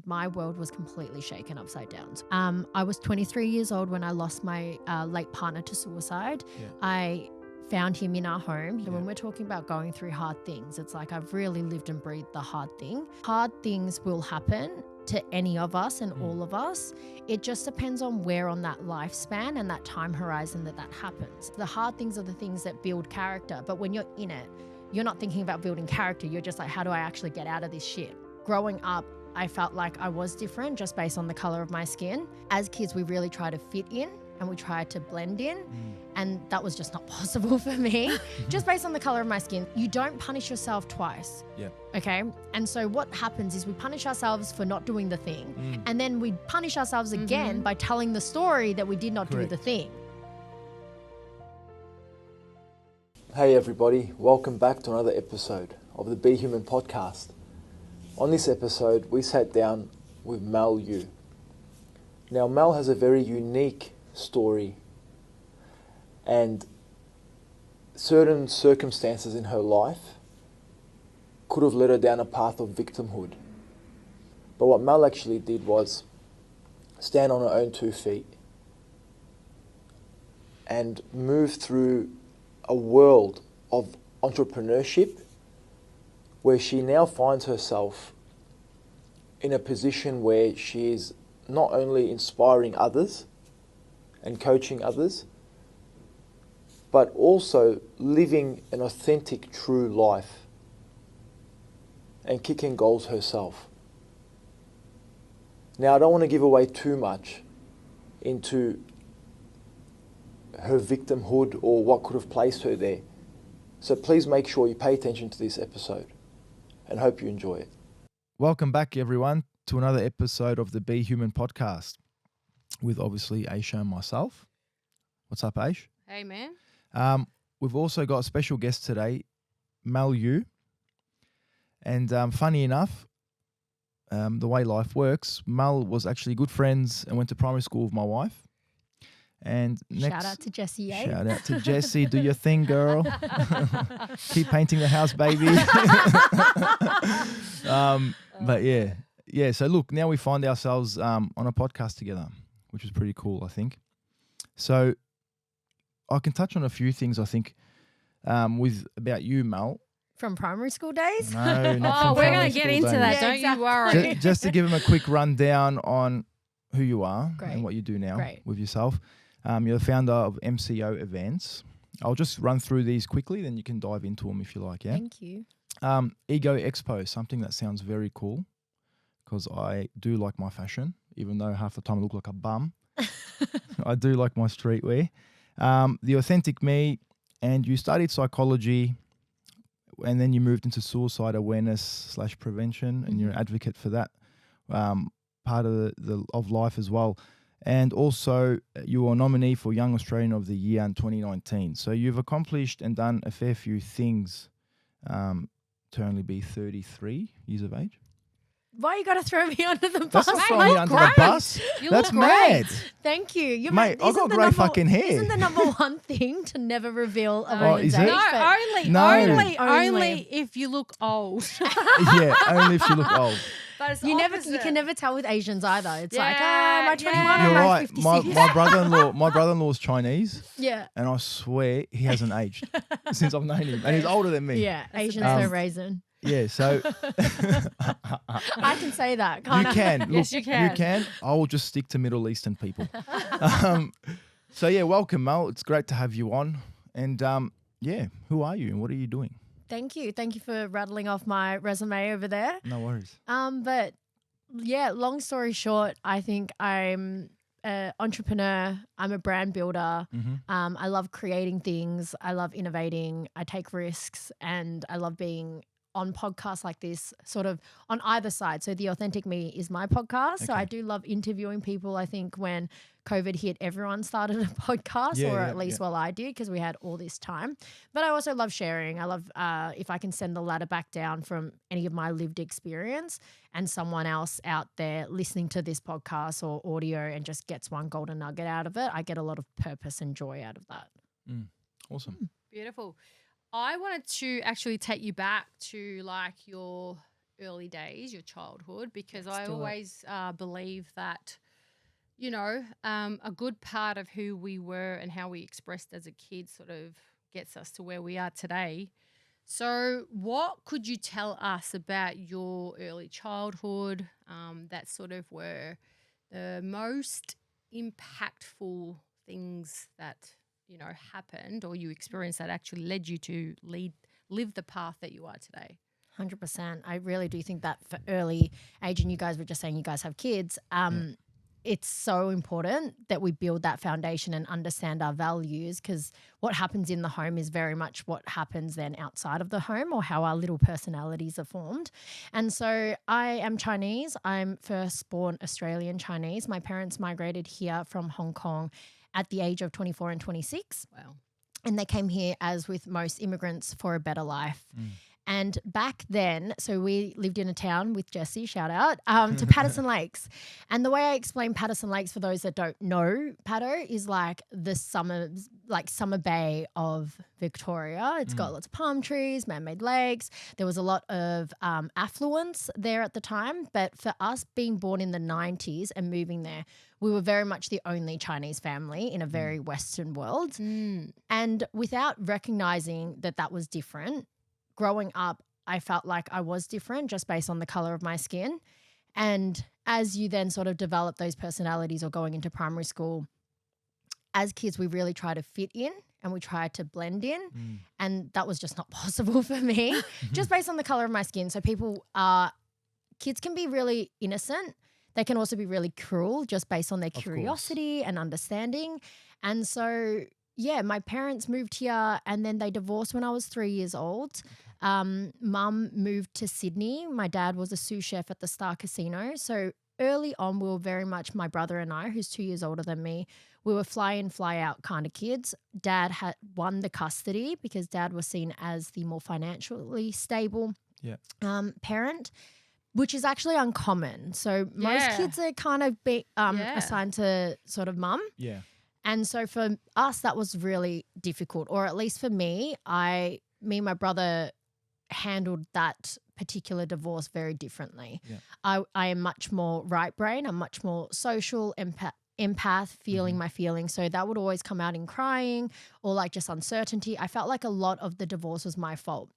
my world was completely shaken upside down. I was 23 years old when I lost my late partner to suicide. Yeah. I found him in our home. And when we're talking about going through hard things, it's like I've really lived and breathed the hard thing. Hard things will happen to any of us and all of us. It just depends on where on that lifespan and that time horizon that happens. The hard things are the things that build character, but when you're in it, you're not thinking about building character. You're just like, how do I actually get out of this shit? Growing up, I felt like I was different just based on the color of my skin. As kids, we really try to fit in and we try to blend in. And that was just not possible for me, just based on the color of my skin. You don't punish yourself twice. Yeah. Okay. And so what happens is we punish ourselves for not doing the thing. And then we punish ourselves again by telling the story that we did not do the thing. Hey everybody, welcome back to another episode of the B.Human Podcast. On this episode, we sat down with Mel Yu. Now, Mel has a very unique story, and certain circumstances in her life could have led her down a path of victimhood. But what Mel actually did was stand on her own 2 feet and move through a world of entrepreneurship where she now finds herself in a position where she is not only inspiring others and coaching others, but also living an authentic, true life and kicking goals herself. Now, I don't want to give away too much into her victimhood or what could have placed her there. So please make sure you pay attention to this episode and hope you enjoy it. Welcome back, everyone, to another episode of the B.Human Podcast with obviously Aisha and myself. What's up, Aish? Hey, man. We've also got a special guest today, Mel Yu. And funny enough, the way life works, Mel was actually good friends and went to primary school with my wife. And next, Shout out to Jessie. Shout out to Jessie. Do your thing, girl. Keep painting the house, baby. But yeah. So look, now we find ourselves on a podcast together, which is pretty cool, I think. So I can touch on a few things, I think, about you, Mel. From primary school days? No, not from we're primary going to get school into days. that. Yeah, Don't exactly. you worry. Just to give them a quick rundown on who you are and what you do now with yourself. You're the founder of MCO Events. I'll just run through these quickly, then you can dive into them if you like, yeah? Thank you. Ego Expo, something that sounds very cool because I do like my fashion, even though half the time I look like a bum. I do like my streetwear. The Authentic Me, and you studied psychology and then you moved into suicide awareness / prevention, and you're an advocate for that part of life as well. And also, you were a nominee for Young Australian of the Year in 2019. So you've accomplished and done a fair few things to only be 33 years of age. Why you got to throw me under the bus? That's not throwing me under the bus. That's That's mad. Thank you. Mate, I've got great fucking hair. Isn't the number one thing to never reveal a Oh, woman's is it? age? Only if you look old. Yeah, only if you look old. But it's You can never tell with Asians either. It's like, Yeah, am I 21 yeah. or You're am I right. 56? My brother-in-law's Chinese, Yeah. and I swear he hasn't aged since I've known him, and he's older than me. Yeah. Asians are raisin. Yeah, so I can say that, can't you I? can. Yes, Look, you can. You can. I will just stick to Middle Eastern people. So yeah, welcome, Mel. It's great to have you on. And yeah, who are you and what are you doing? Thank you. Thank you for rattling off my resume over there. No worries. But yeah, long story short, I think I'm an entrepreneur. I'm a brand builder. I love creating things. I love innovating. I take risks, and I love being on podcasts like this, sort of on either side. So The Authentic Me is my podcast. So I do love interviewing people. I think when COVID hit, everyone started a podcast, or at least well, I did, because we had all this time. But I also love sharing. I love if I can send the ladder back down from any of my lived experience, and someone else out there listening to this podcast or audio and just gets one golden nugget out of it, I get a lot of purpose and joy out of that. Awesome. Beautiful. I wanted to actually take you back to like your early days, your childhood, because Let's I do it. always believe that, you know, a good part of who we were and how we expressed as a kid sort of gets us to where we are today. So what could you tell us about your early childhood that sort of were the most impactful things that, you know, happened or you experienced that actually led you to live the path that you are today? 100%. I really do think that for early age, and you guys were just saying you guys have kids, it's so important that we build that foundation and understand our values, because what happens in the home is very much what happens then outside of the home, or how our little personalities are formed. And so I am Chinese. I'm firstborn Australian Chinese. My parents migrated here from Hong Kong at the age of 24 and 26. Wow. And they came here, as with most immigrants, for a better life. And back then, so we lived in a town with Jessie, shout out, to Patterson Lakes. And the way I explain Patterson Lakes for those that don't know, Pato, is like the summer bay of Victoria. It's got lots of palm trees, man-made lakes. There was a lot of affluence there at the time. But for us being born in the 90s and moving there, we were very much the only Chinese family in a very Western world. And without recognizing that that was different, growing up, I felt like I was different just based on the color of my skin. And as you then sort of develop those personalities or going into primary school, as kids, we really try to fit in and we try to blend in. And that was just not possible for me, just based on the color of my skin. So kids can be really innocent. They can also be really cruel just based on their curiosity and understanding. And so, yeah, my parents moved here and then they divorced when I was 3 years old. Mum moved to Sydney. My dad was a sous chef at the Star Casino. So early on, we were very much, my brother and I, who's 2 years older than me, we were fly in, fly out kind of kids. Dad had won the custody because dad was seen as the more financially stable parent, which is actually uncommon. So most kids are kind of assigned to sort of mum. Yeah. And so for us, that was really difficult, or at least for me, me and my brother handled that particular divorce very differently. Yeah. I am much more right brain. I'm much more social, empath, feeling my feelings. So that would always come out in crying or like just uncertainty. I felt like a lot of the divorce was my fault.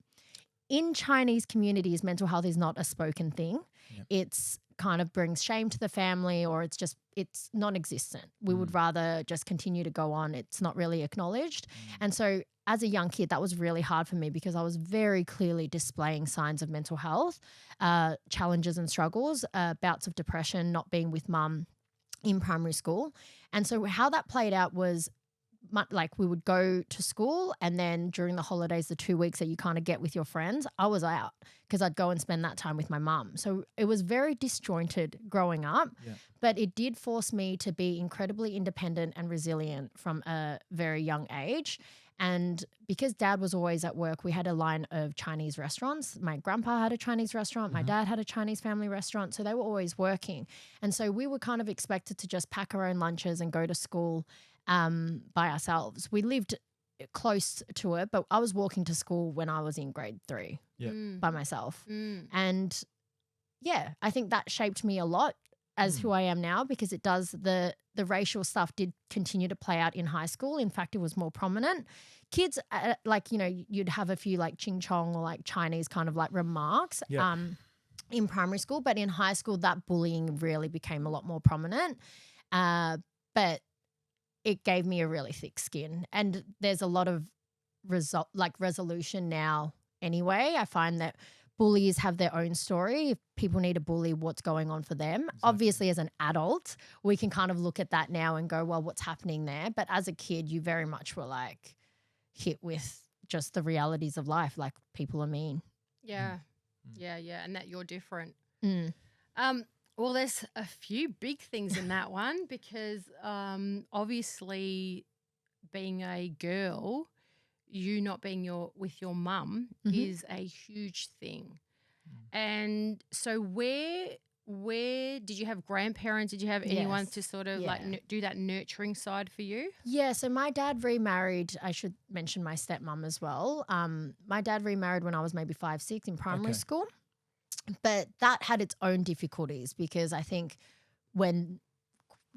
In Chinese communities, mental health is not a spoken thing. Yeah. It's kind of brings shame to the family, or it's non-existent. We would rather just continue to go on. It's not really acknowledged. And so as a young kid, that was really hard for me because I was very clearly displaying signs of mental health, challenges and struggles, bouts of depression, not being with mum in primary school. And so how that played out was like we would go to school, and then during the holidays, the 2 weeks that you kind of get with your friends, I was out because I'd go and spend that time with my mum. So it was very disjointed growing up, but it did force me to be incredibly independent and resilient from a very young age. And because dad was always at work, we had a line of Chinese restaurants. My grandpa had a Chinese restaurant. My dad had a Chinese family restaurant. So they were always working. And so we were kind of expected to just pack our own lunches and go to school by ourselves. We lived close to it, but I was walking to school when I was in grade 3 by myself. And yeah, I think that shaped me a lot as who I am now, because it does, the racial stuff did continue to play out in high school. In fact, it was more prominent. Kids, like, you know, you'd have a few like ching chong or like Chinese kind of like remarks in primary school, but in high school that bullying really became a lot more prominent. But it gave me a really thick skin, and there's a lot of resolution now anyway. I find that bullies have their own story. If people need to bully, what's going on for them? Exactly. Obviously, as an adult, we can kind of look at that now and go, well, what's happening there? But as a kid, you very much were like hit with just the realities of life, like people are mean. Yeah. And that you're different. Well, there's a few big things in that one because obviously being a girl, you not being with your mum is a huge thing. And so where did you have grandparents? Did you have anyone to sort of like do that nurturing side for you? Yeah, so my dad remarried. I should mention my stepmom as well. My dad remarried when I was maybe 5, 6 in primary school. But that had its own difficulties because I think when,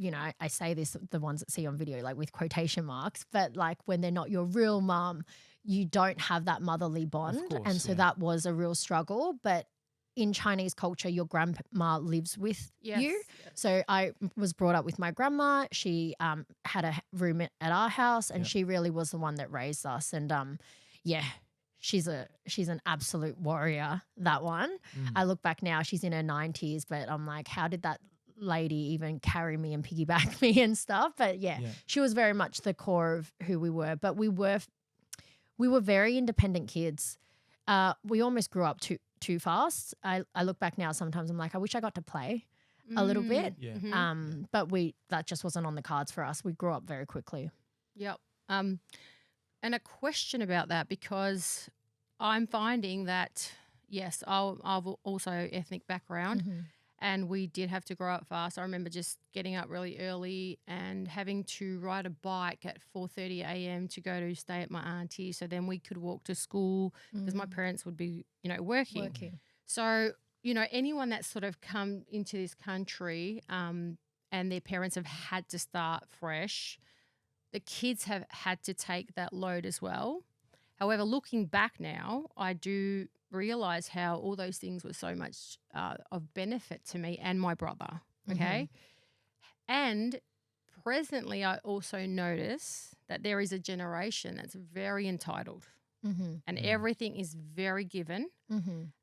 I say this, the ones that see on video, like with quotation marks, but like when they're not your real mum, you don't have that motherly bond. course, And so yeah. that was a real struggle. But in Chinese culture, your grandma lives with you. Yes. So I was brought up with my grandma. She had a room at our house, and Yep. she really was the one that raised us. And she's an absolute warrior, that one. I look back now, she's in her 90s, but I'm like, how did that lady even carry me and piggyback me and stuff? But yeah, she was very much the core of who we were. But we were very independent kids. We almost grew up too fast. I look back now, sometimes I'm like, I wish I got to play a little bit. Yeah. But that just wasn't on the cards for us. We grew up very quickly. Yep. And a question about that, because I'm finding that, yes, I've also ethnic background, and we did have to grow up fast. I remember just getting up really early and having to ride a bike at 4:30 a.m. to go to stay at my auntie, so then we could walk to school because my parents would be, working. So, anyone that's sort of come into this country and their parents have had to start fresh, the kids have had to take that load as well. However, looking back now, I do realize how all those things were so much of benefit to me and my brother, okay? And presently, I also notice that there is a generation that's very entitled and everything is very given.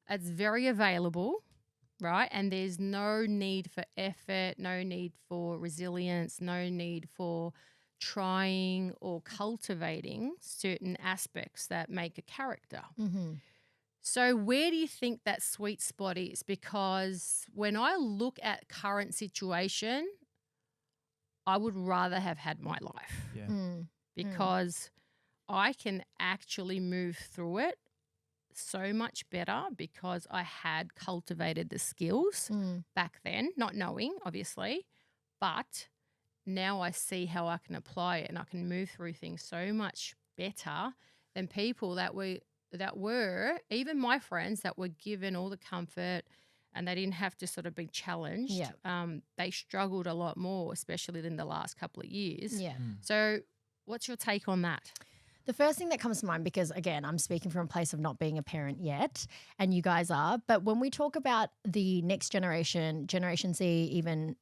It's very available, right? And there's no need for effort, no need for resilience, no need for trying or cultivating certain aspects that make a character. So where do you think that sweet spot is? Because when I look at current situation, I would rather have had my life because I can actually move through it so much better because I had cultivated the skills back then, not knowing, obviously, but now I see how I can apply it and I can move through things so much better than people that were even my friends that were given all the comfort and they didn't have to sort of be challenged. They struggled a lot more, especially in the last couple of years. So what's your take on that? The first thing that comes to mind, because again, I'm speaking from a place of not being a parent yet, and you guys are, but when we talk about the next generation, Generation Z, even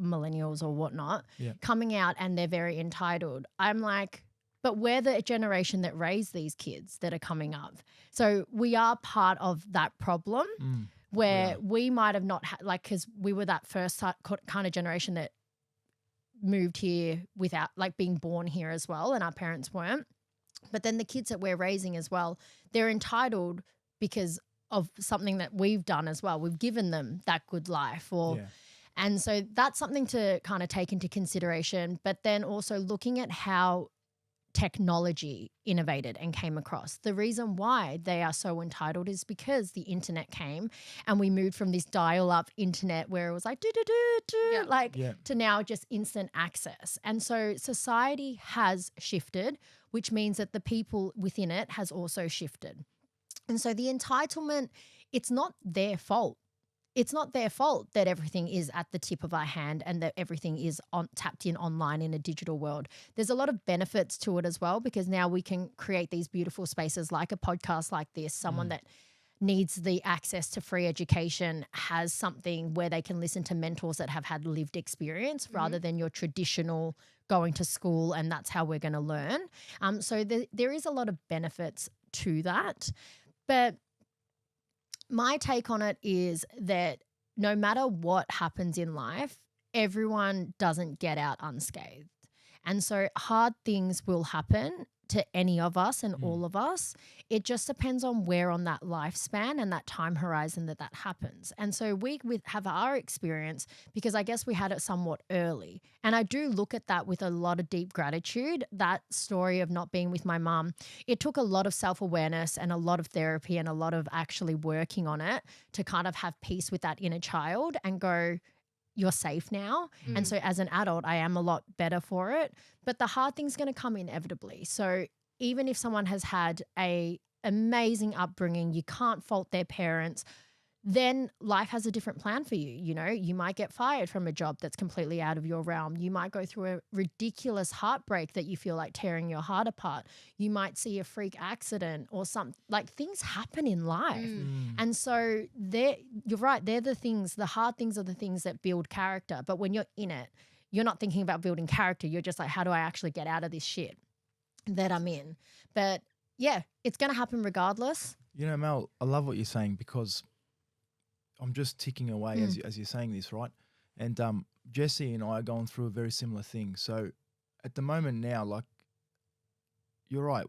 millennials or whatnot, coming out and they're very entitled, I'm like, but we're the generation that raised these kids that are coming up. So we are part of that problem where we might have not had, like, because we were that first kind of generation that moved here without, like, being born here as well, and our parents weren't. But then the kids that we're raising as well, they're entitled because of something that we've done as well. We've given them that good life and so that's something to kind of take into consideration. But then also looking at how technology innovated and came across. The reason why they are so entitled is because the internet came and we moved from this dial-up internet where it was like to now just instant access. And so society has shifted, which means that the people within it has also shifted. And so the entitlement, it's not their fault. It's not their fault that everything is at the tip of our hand and that everything is tapped in online in a digital world. There's a lot of benefits to it as well, because now we can create these beautiful spaces like a podcast like this. Someone that needs the access to free education has something where they can listen to mentors that have had lived experience rather than your traditional going to school and that's how we're going to learn. So there is a lot of benefits to that. But my take on it is that no matter what happens in life, everyone doesn't get out unscathed. And so hard things will happen to any of us and all of us. It just depends on where on that lifespan and that time horizon that happens. And so we have our experience because I guess we had it somewhat early. And I do look at that with a lot of deep gratitude. That story of not being with my mum, it took a lot of self-awareness and a lot of therapy and a lot of actually working on it to kind of have peace with that inner child and go, you're safe now. And so as an adult, I am a lot better for it. But the hard thing's going to come inevitably. So even if someone has had a amazing upbringing, you can't fault their parents. then life has a different plan for you. You know, you might get fired from a job that's completely out of your realm. You might go through a ridiculous heartbreak that you feel like tearing your heart apart. You might see a freak accident or something. Like, things happen in life. And so you're right, they're the hard things are the things that build character. But when you're in it, you're not thinking about building character. You're just like, how do I actually get out of this shit that I'm in? But yeah, it's going to happen regardless. You know, Mel, I love what you're saying, because I'm just ticking away as you're saying this, right? And Jesse and I are going through a very similar thing. So at the moment now, like, you're right,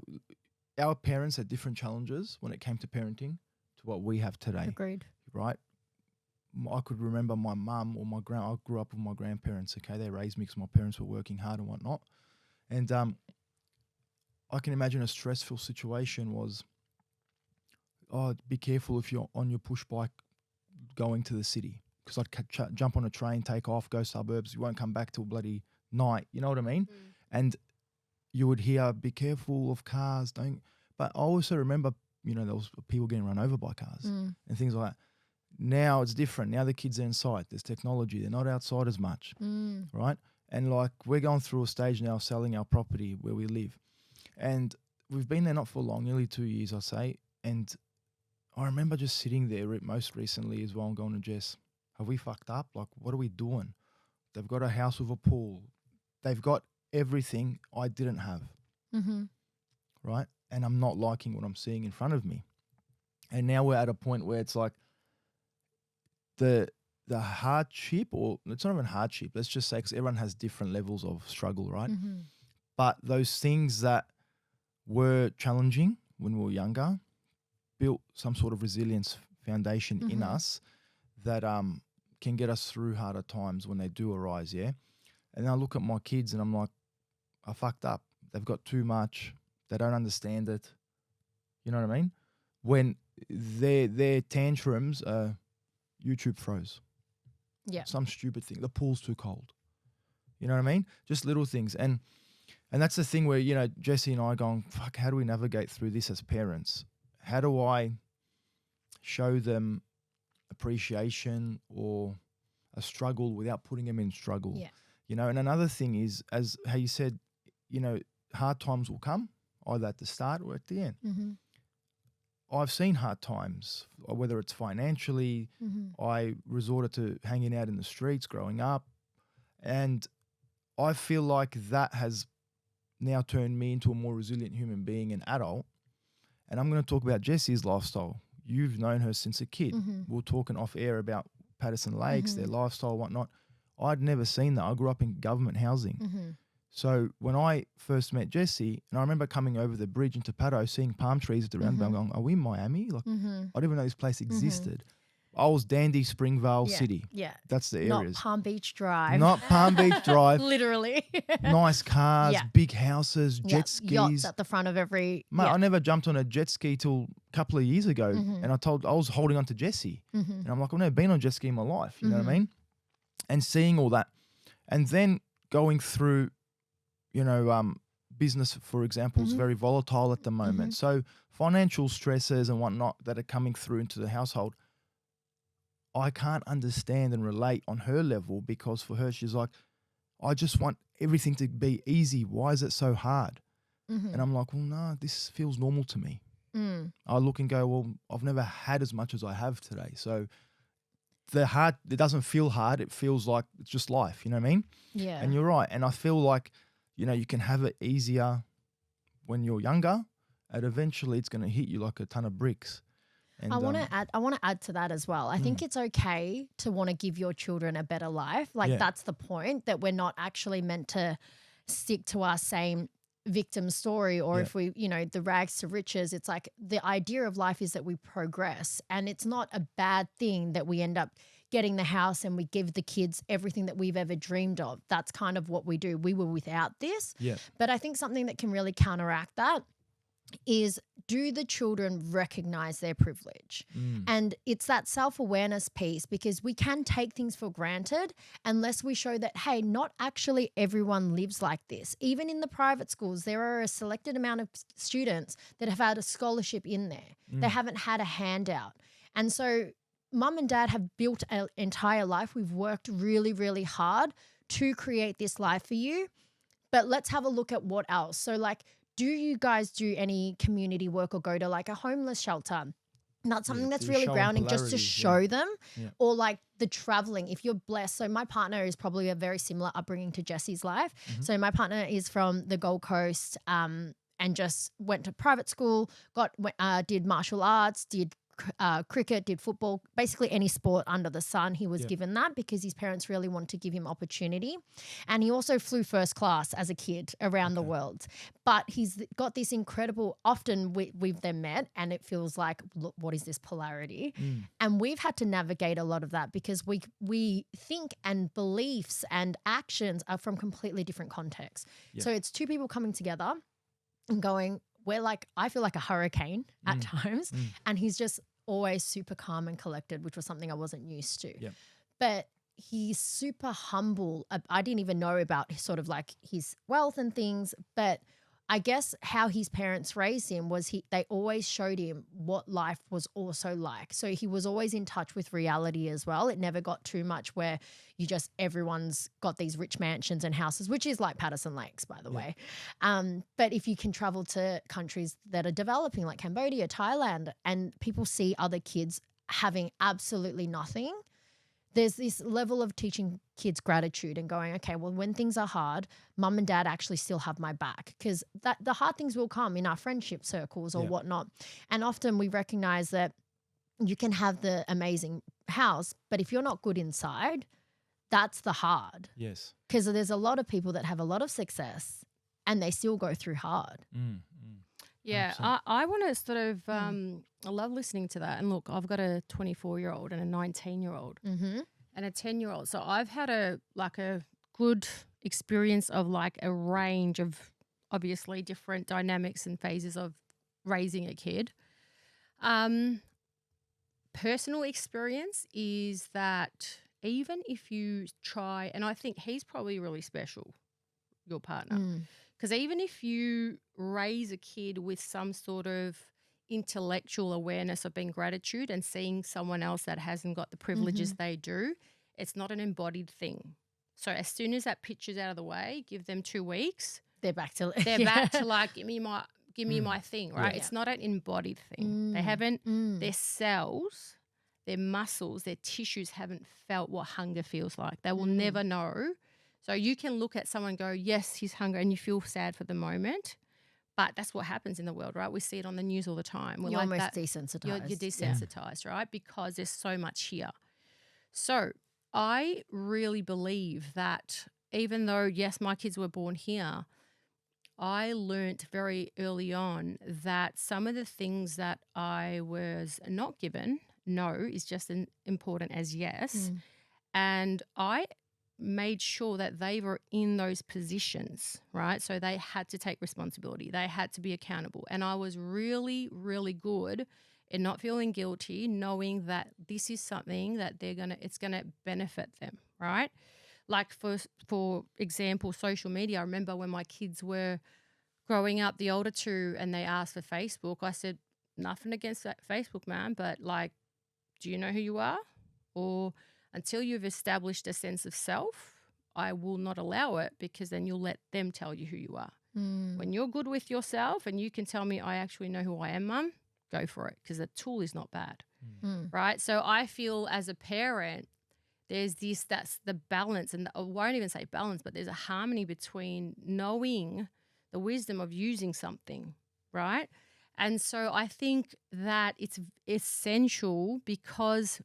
our parents had different challenges when it came to parenting to what we have today. Agreed. Right? I could remember my mum or I grew up with my grandparents, okay? They raised me because my parents were working hard and whatnot. And I can imagine a stressful situation was, be careful if you're on your push bike going to the city, because I'd jump on a train, take off, go suburbs. You won't come back till bloody night. You know what I mean? And you would hear, be careful of cars. Don't. But I also remember, you know, there was people getting run over by cars and things like that. Now it's different. Now the kids are inside. There's technology. They're not outside as much, right? And like, we're going through a stage now of selling our property where we live. And we've been there not for long, nearly 2 years, I'd say. And I remember just sitting there most recently as well and going to Jess, have we fucked up? Like, what are we doing? They've got a house with a pool. They've got everything I didn't have, right? And I'm not liking what I'm seeing in front of me. And now we're at a point where it's like the hardship, or it's not even hardship, let's just say, because everyone has different levels of struggle, right? But those things that were challenging when we were younger built some sort of resilience foundation in us that can get us through harder times when they do arise, yeah? And I look at my kids and I'm like, I fucked up. They've got too much. They don't understand it. You know what I mean? When their tantrums are YouTube froze. Yeah. Some stupid thing. The pool's too cold. You know what I mean? Just little things. And that's the thing where, you know, Jesse and I are going, fuck, how do we navigate through this as parents? How do I show them appreciation or a struggle without putting them in struggle? Yeah. You know, and another thing is, as how you said, you know, hard times will come either at the start or at the end. I've seen hard times, whether it's financially, I resorted to hanging out in the streets growing up, and I feel like that has now turned me into a more resilient human being, an adult. And I'm going to talk about Jesse's lifestyle. You've known her since a kid. We were talking off air about Patterson Lakes, their lifestyle, whatnot. I'd never seen that. I grew up in government housing. So when I first met Jesse, and I remember coming over the bridge into Pato, seeing palm trees at the roundabout, going, are we in Miami? Like, I didn't even know this place existed. I was Dandy, Springvale City. Yeah. That's the Not areas. Palm Beach Drive. Not Palm Beach Drive. Literally. Nice cars, Yeah. big houses, jet skis. Yachts at the front of every. Mate, I never jumped on a jet ski till a couple of years ago, and I was holding on to Jesse, and I'm like, I've never been on a jet ski in my life. You know what I mean? And seeing all that, and then going through, you know, business, for example, is very volatile at the moment. So financial stresses and whatnot that are coming through into the household, I can't understand and relate on her level, because for her, she's like, I just want everything to be easy. Why is it so hard? And I'm like, well, no, this feels normal to me. I look and go, well, I've never had as much as I have today. So it doesn't feel hard. It feels like it's just life. You know what I mean? Yeah. And you're right. And I feel like, you know, you can have it easier when you're younger, and eventually it's going to hit you like a ton of bricks. And I want to add to that as well. I think it's okay to want to give your children a better life. Like, that's the point, that we're not actually meant to stick to our same victim story, or if we, you know, the rags to riches. It's like, the idea of life is that we progress, and it's not a bad thing that we end up getting the house and we give the kids everything that we've ever dreamed of. That's kind of what we do. We were without this. Yeah. But I think something that can really counteract that is, do the children recognize their privilege? And it's that self-awareness piece, because we can take things for granted unless we show that, hey, not actually everyone lives like this. Even in the private schools, there are a selected amount of students that have had a scholarship in there. They haven't had a handout. And so mum and dad have built an entire life. We've worked really, really hard to create this life for you. But let's have a look at what else. So like, do you guys do any community work or go to like a homeless shelter? Not something that's really grounding just to show them, or like the traveling if you're blessed. So my partner is probably a very similar upbringing to Jesse's life. So my partner is from the Gold Coast and just went to private school, did martial arts, did cricket, did football, basically any sport under the sun. He was given that because his parents really wanted to give him opportunity. And he also flew first class as a kid around the world. But he's got this incredible, often we've then met and it feels like, look, what is this polarity? And we've had to navigate a lot of that because we think and beliefs and actions are from completely different contexts. So it's two people coming together and going, I feel like a hurricane at times. And he's just always super calm and collected, which was something I wasn't used to. But he's super humble. I didn't even know about sort of like his wealth and things, but I guess how his parents raised him was they always showed him what life was also like. So he was always in touch with reality as well. It never got too much where everyone's got these rich mansions and houses, which is like Patterson Lakes, by the way. But if you can travel to countries that are developing like Cambodia, Thailand, and people see other kids having absolutely nothing, there's this level of teaching kids gratitude and going, okay, well, when things are hard, mum and dad actually still have my back, because the hard things will come in our friendship circles or whatnot. And often we recognize that you can have the amazing house, but if you're not good inside, that's the hard. Yes. Because there's a lot of people that have a lot of success and they still go through hard. Yeah, I want to sort of, I love listening to that. And look, I've got a 24-year-old and a 19-year-old and a 10-year-old. So I've had a good experience of like a range of obviously different dynamics and phases of raising a kid. Personal experience is that even if you try, and I think he's probably really special, your partner, because even if you raise a kid with some sort of intellectual awareness of being gratitude and seeing someone else that hasn't got the privileges they do, it's not an embodied thing. So as soon as that picture's out of the way, give them 2 weeks. They're back to like, give me my thing, right? It's not an embodied thing. They haven't, their cells, their muscles, their tissues haven't felt what hunger feels like. They will never know. So you can look at someone and go, yes, he's hungry, and you feel sad for the moment. But that's what happens in the world, right? We see it on the news all the time. You're almost desensitized. You're desensitized, right? Because there's so much here. So I really believe that even though, yes, my kids were born here, I learnt very early on that some of the things that I was not given, no is just as important as yes. And I made sure that they were in those positions, right? So they had to take responsibility. They had to be accountable. And I was really, really good in not feeling guilty, knowing that this is something that it's gonna benefit them, right? Like for example, social media. I remember when my kids were growing up, the older two, and they asked for Facebook, I said, nothing against that Facebook, man, but like, do you know who you are? Or until you've established a sense of self, I will not allow it, because then you'll let them tell you who you are. When you're good with yourself and you can tell me, I actually know who I am, Mum, go for it, because the tool is not bad, right? So I feel as a parent, that's the balance, and I won't even say balance, but there's a harmony between knowing the wisdom of using something, right? And so I think that it's essential, because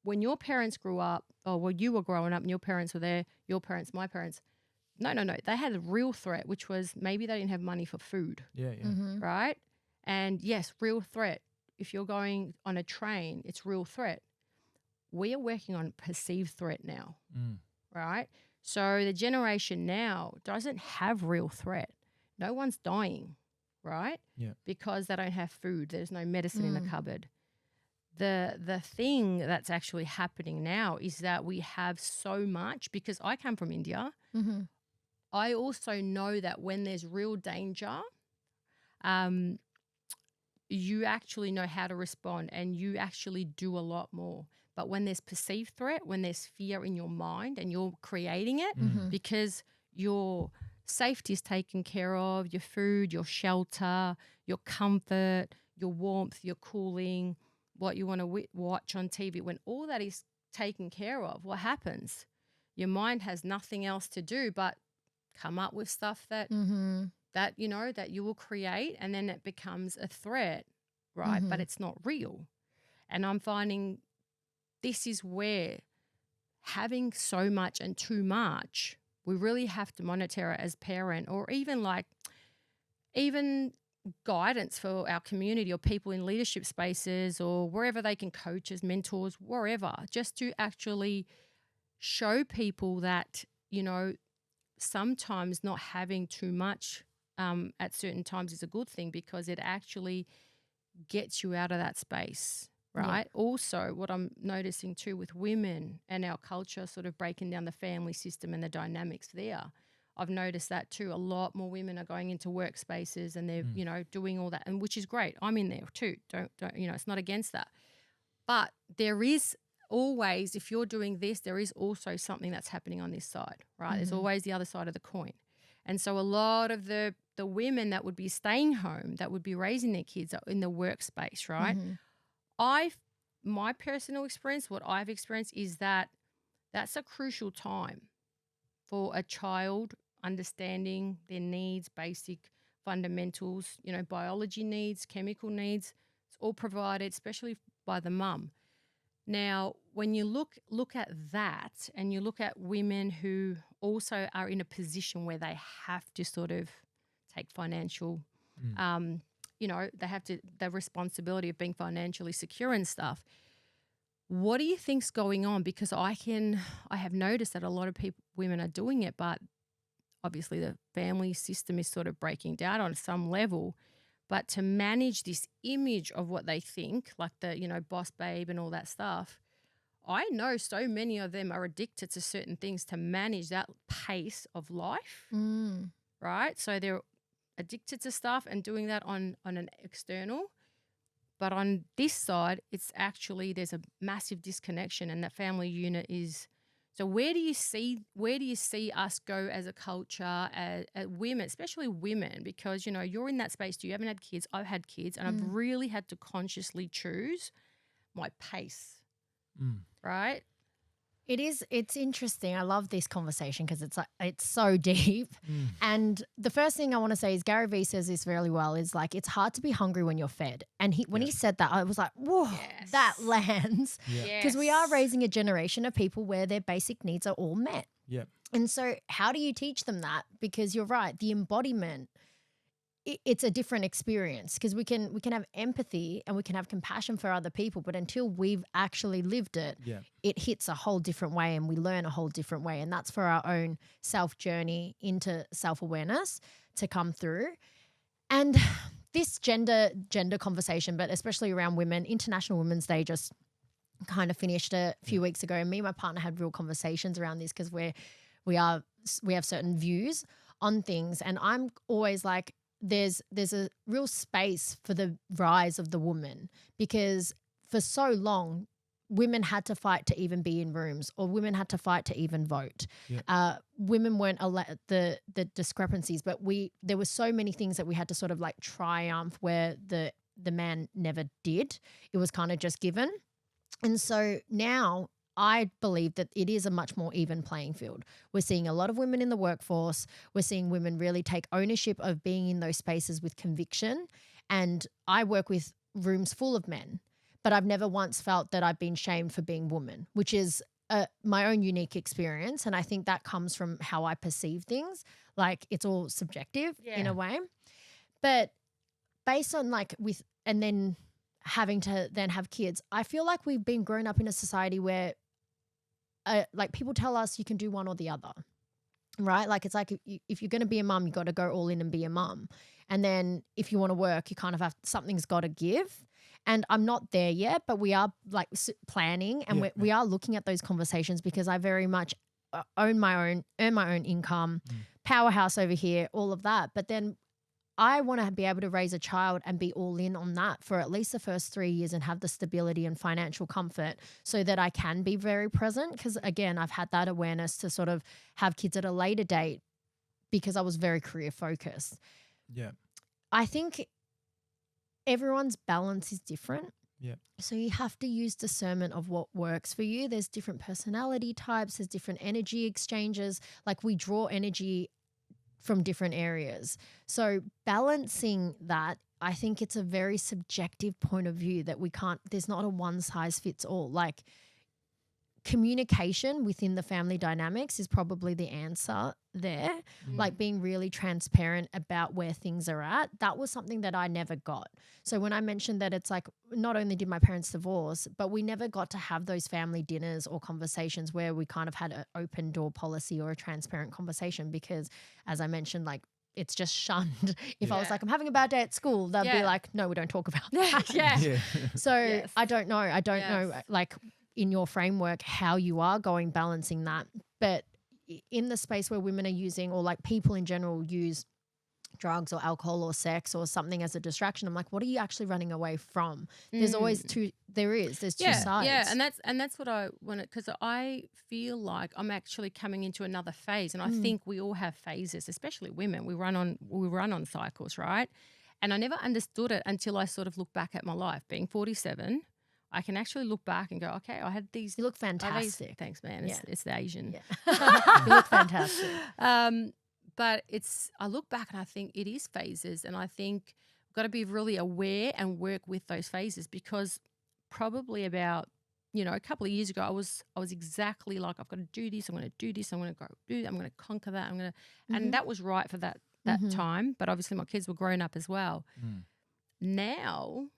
when your parents grew up, or when you were growing up and your parents were there, your parents, my parents, no, they had a real threat, which was maybe they didn't have money for food. Right? And yes, real threat. If you're going on a train, it's real threat. We are working on perceived threat now, right? So the generation now doesn't have real threat. No one's dying, right? Because they don't have food. There's no medicine in the cupboard. The thing that's actually happening now is that we have so much, because I come from India. I also know that when there's real danger, you actually know how to respond, and you actually do a lot more. But when there's perceived threat, when there's fear in your mind and you're creating it because your safety is taken care of, your food, your shelter, your comfort, your warmth, your cooling, what you want to watch on TV, when all that is taken care of, what happens? Your mind has nothing else to do but come up with stuff that that you will create, and then it becomes a threat, right? But it's not real. And I'm finding this is where having so much and too much, we really have to monitor it as parent, or even guidance for our community or people in leadership spaces or wherever they can coach as mentors, wherever, just to actually show people that, sometimes not having too much at certain times is a good thing, because it actually gets you out of that space, right? Yeah. Also, what I'm noticing too with women and our culture sort of breaking down the family system and the dynamics there, I've noticed that too. A lot more women are going into workspaces and they're, doing all that, and which is great. I'm in there too. Don't, it's not against that. But there is always, if you're doing this, there is also something that's happening on this side, right? There's always the other side of the coin. And so a lot of the women that would be staying home, that would be raising their kids are in the workspace, right? My personal experience, what I've experienced is that that's a crucial time for a child understanding their needs, basic fundamentals, biology needs, chemical needs. It's all provided, especially by the mum. Now, when you look at that, and you look at women who also are in a position where they have to sort of take financial, they have to, the responsibility of being financially secure and stuff. What do you think's going on? Because I have noticed that a lot of women are doing it, but obviously the family system is sort of breaking down on some level. But to manage this image of what they think, like the, boss babe and all that stuff, I know so many of them are addicted to certain things to manage that pace of life, right? So they're addicted to stuff and doing that on an external. But on this side, it's actually, there's a massive disconnection, and that family unit is. So where do you see us go as a culture, as women, especially women? Because, you're in that space too. You haven't had kids. I've had kids, and I've really had to consciously choose my pace, right? It's interesting. I love this conversation because it's so deep. And the first thing I want to say is Gary Vee says this really well, is like, it's hard to be hungry when you're fed. And when he said that, I was like, whoa, that lands. Because we are raising a generation of people where their basic needs are all met. Yeah. And so how do you teach them that? Because you're right, the embodiment, it's a different experience, because we can have empathy and we can have compassion for other people, but until we've actually lived it, it hits a whole different way, and we learn a whole different way. And that's for our own self journey into self-awareness to come through. And this gender conversation, but especially around women, International Women's Day just kind of finished a few weeks ago, and me and my partner had real conversations around this, because we have certain views on things, and I'm always like, there's a real space for the rise of the woman, because for so long women had to fight to even be in rooms, or women had to fight to even vote. Women weren't allowed, the discrepancies, but there were so many things that we had to sort of like triumph where the man never did. It was kind of just given. And so now I believe that it is a much more even playing field. We're seeing a lot of women in the workforce. We're seeing women really take ownership of being in those spaces with conviction. And I work with rooms full of men, but I've never once felt that I've been shamed for being woman, which is my own unique experience. And I think that comes from how I perceive things. Like, it's all subjective in a way. But based on and then having to then have kids, I feel like we've been grown up in a society where people tell us you can do one or the other, right? Like, it's like if you're going to be a mum, you got to go all in and be a mum. And then if you want to work, you kind of have, something's got to give. And I'm not there yet, but we are like planning, and we are looking at those conversations, because I very much earn my own income, powerhouse over here, all of that. But then I want to be able to raise a child and be all in on that for at least the first 3 years and have the stability and financial comfort so that I can be very present. Because again, I've had that awareness to sort of have kids at a later date because I was very career focused. Yeah. I think everyone's balance is different. Yeah. So you have to use discernment of what works for you. There's different personality types, there's different energy exchanges. Like we draw energy from different areas. So balancing that, I think it's a very subjective point of view that there's not a one size fits all. Like communication within the family dynamics is probably the answer there. Like being really transparent about where things are at. That was something that I never got. So when I mentioned that it's like not only did my parents divorce, but we never got to have those family dinners or conversations where we kind of had an open door policy or a transparent conversation because as I mentioned, like it's just shunned. If I was like, I'm having a bad day at school, they'd be like, no, we don't talk about that. So I don't know. I don't know like in your framework how you are going balancing that. But in the space where women are using or like people in general use drugs or alcohol or sex or something as a distraction, I'm like, what are you actually running away from? There's always there's two sides. Yeah, and that's what I want to, because I feel like I'm actually coming into another phase, and I think we all have phases, especially women. We run on cycles, right? And I never understood it until I sort of look back at my life. Being 47, I can actually look back and go, okay, I had these. You look fantastic. Thanks, man. It's the Asian. Yeah. You look fantastic. But I look back and I think it is phases, and I think we've got to be really aware and work with those phases, because probably about, a couple of years ago, I was exactly like, I've got to do this, I'm going to do this, I'm going to conquer that, and that was right for that time. But obviously my kids were grown up as well. Now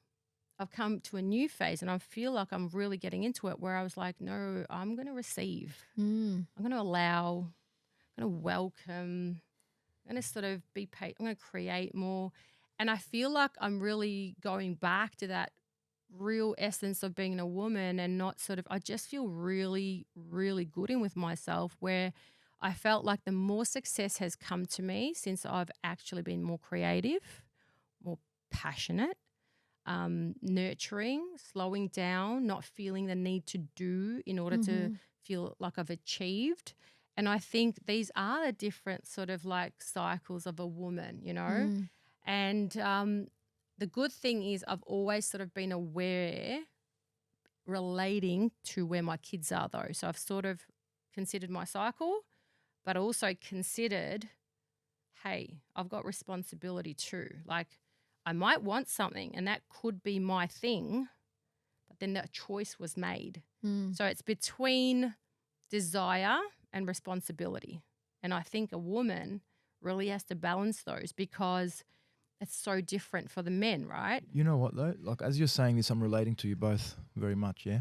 I've come to a new phase and I feel like I'm really getting into it, where I was like, no, I'm going to receive. I'm going to allow, I'm going to welcome, I'm going to sort of be paid, I'm going to create more. And I feel like I'm really going back to that real essence of being a woman, and not sort of, I just feel really, really good in with myself, where I felt like the more success has come to me since I've actually been more creative, more passionate, nurturing, slowing down, not feeling the need to do in order to feel like I've achieved. And I think these are the different sort of like cycles of a woman, And the good thing is I've always sort of been aware relating to where my kids are though. So I've sort of considered my cycle, but also considered, hey, I've got responsibility too. Like I might want something and that could be my thing, but then that choice was made. So it's between desire and responsibility. And I think a woman really has to balance those, because it's so different for the men, right? You know what though? Like as you're saying this, I'm relating to you both very much, yeah?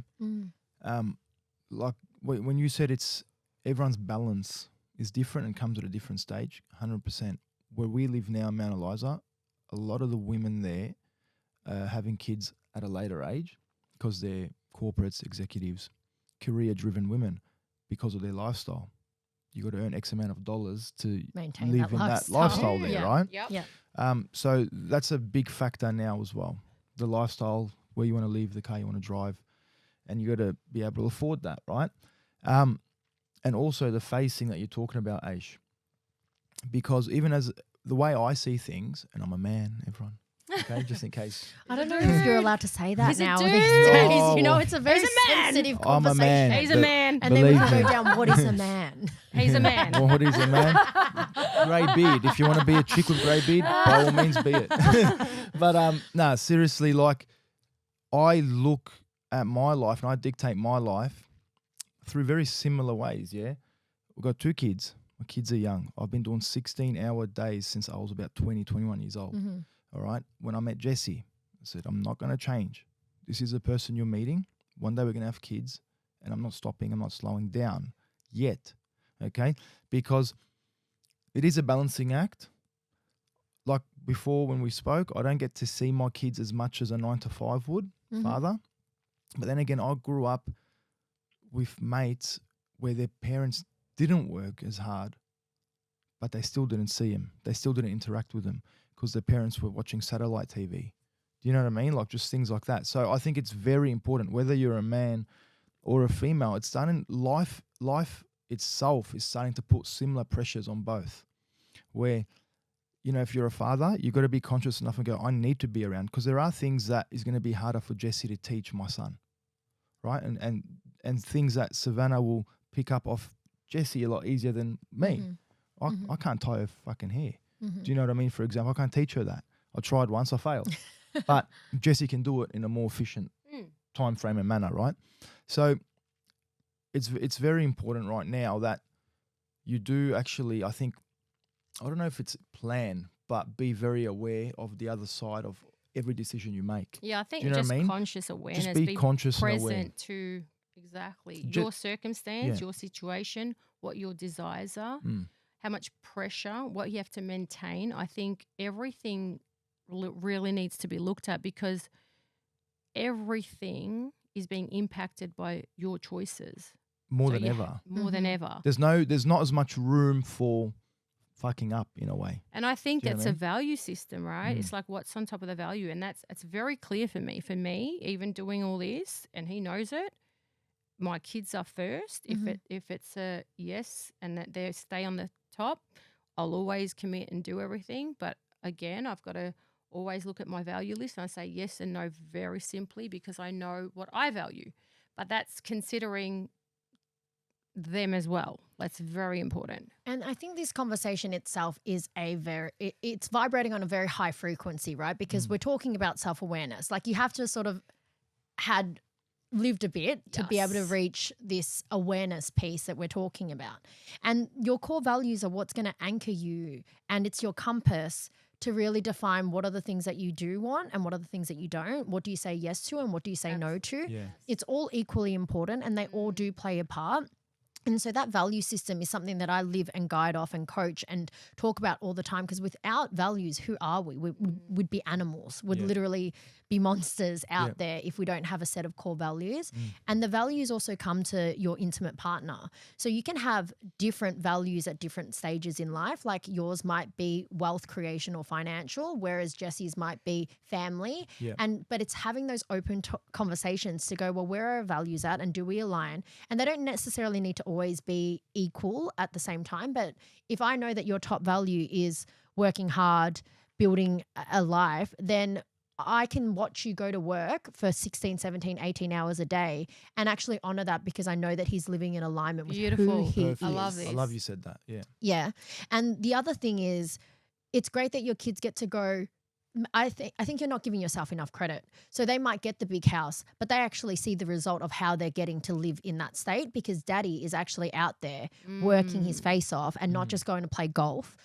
Like when you said everyone's balance is different and comes at a different stage, 100%. Where we live now, Mount Eliza, a lot of the women there are having kids at a later age because they're corporates, executives, career-driven women, because of their lifestyle. You got to earn X amount of dollars to maintain live that lifestyle there, right? Yeah. So that's a big factor now as well. The lifestyle, where you want to live, the car you want to drive, and you got to be able to afford that, right? And also the facing that you're talking about, Aish, because even as the way I see things, and I'm a man, everyone, okay, just in case. I don't know if you're allowed to say that now these days. It's a very sensitive I'm conversation. a man. He's a man. And then we go down, what is a man? He's a man. Well, what is a man? Grey beard. If you want to be a chick with grey beard, by all means be it. But seriously, like I look at my life and I dictate my life through very similar ways, yeah? We've got 2 kids. My kids are young. I've been doing 16-hour days since I was about 20, 21 years old. All right? When I met Jessie, I said, I'm not going to change. This is the person you're meeting. One day we're going to have kids, and I'm not stopping. I'm not slowing down yet, okay? Because it is a balancing act. Like before when we spoke, I don't get to see my kids as much as a 9-to-5 would, father. But then again, I grew up with mates where their parents didn't work as hard, but they still didn't see them. They still didn't interact with them because their parents were watching satellite TV. Do you know what I mean? Like just things like that. So I think it's very important, whether you're a man or a female, it's starting life itself is starting to put similar pressures on both. Where, you know, if you're a father, you've got to be conscious enough and go, I need to be around, because there are things that is going to be harder for Jesse to teach my son, right? And things that Savannah will pick up off Jesse a lot easier than me. I can't tie her fucking hair. Do you know what I mean? For example, I can't teach her that. I tried once, I failed. But Jesse can do it in a more efficient time frame and manner, right? So it's very important right now that you do actually, I think, I don't know if it's plan, but be very aware of the other side of every decision you make. Yeah, I think you know just what I mean? conscious awareness. Just be conscious and aware. Present to exactly your circumstance, your situation, what your desires are, how much pressure, what you have to maintain. I think everything really needs to be looked at, because everything is being impacted by your choices. More than ever. More than ever. There's not as much room for fucking up in a way. And I think that's a value system, right? It's like what's on top of the value. And it's very clear for me. For me, even doing all this, and he knows it, my kids are first. If it's a yes and that they stay on the top, I'll always commit and do everything. But again, I've got to always look at my value list and I say yes and no very simply, because I know what I value. But that's considering them as well. That's very important. And I think this conversation itself is it's vibrating on a very high frequency, right? Because we're talking about self-awareness. Like you have to sort of had lived a bit to be able to reach this awareness piece that we're talking about. And your core values are what's going to anchor you, and it's your compass to really define what are the things that you do want and what are the things that you don't. What do you say yes to and what do you say no to? Yeah. It's all equally important and they all do play a part. And so that value system is something that I live and guide off and coach and talk about all the time, because without values, who are we? We would be animals, would literally be monsters out there if we don't have a set of core values. And the values also come to your intimate partner. So you can have different values at different stages in life. Like yours might be wealth creation or financial, whereas Jesse's might be family. But it's having those open conversations to go, well, where are our values at and do we align? And they don't necessarily need to always be equal at the same time. But if I know that your top value is working hard, building a life, then I can watch you go to work for 16, 17, 18 hours a day and actually honor that, because I know that he's living in alignment with who he is. I love this. I love you said that. Yeah. Yeah. And the other thing is, it's great that your kids get to go. I think you're not giving yourself enough credit. So they might get the big house, but they actually see the result of how they're getting to live in that state, because daddy is actually out there working his face off and not just going to play golf,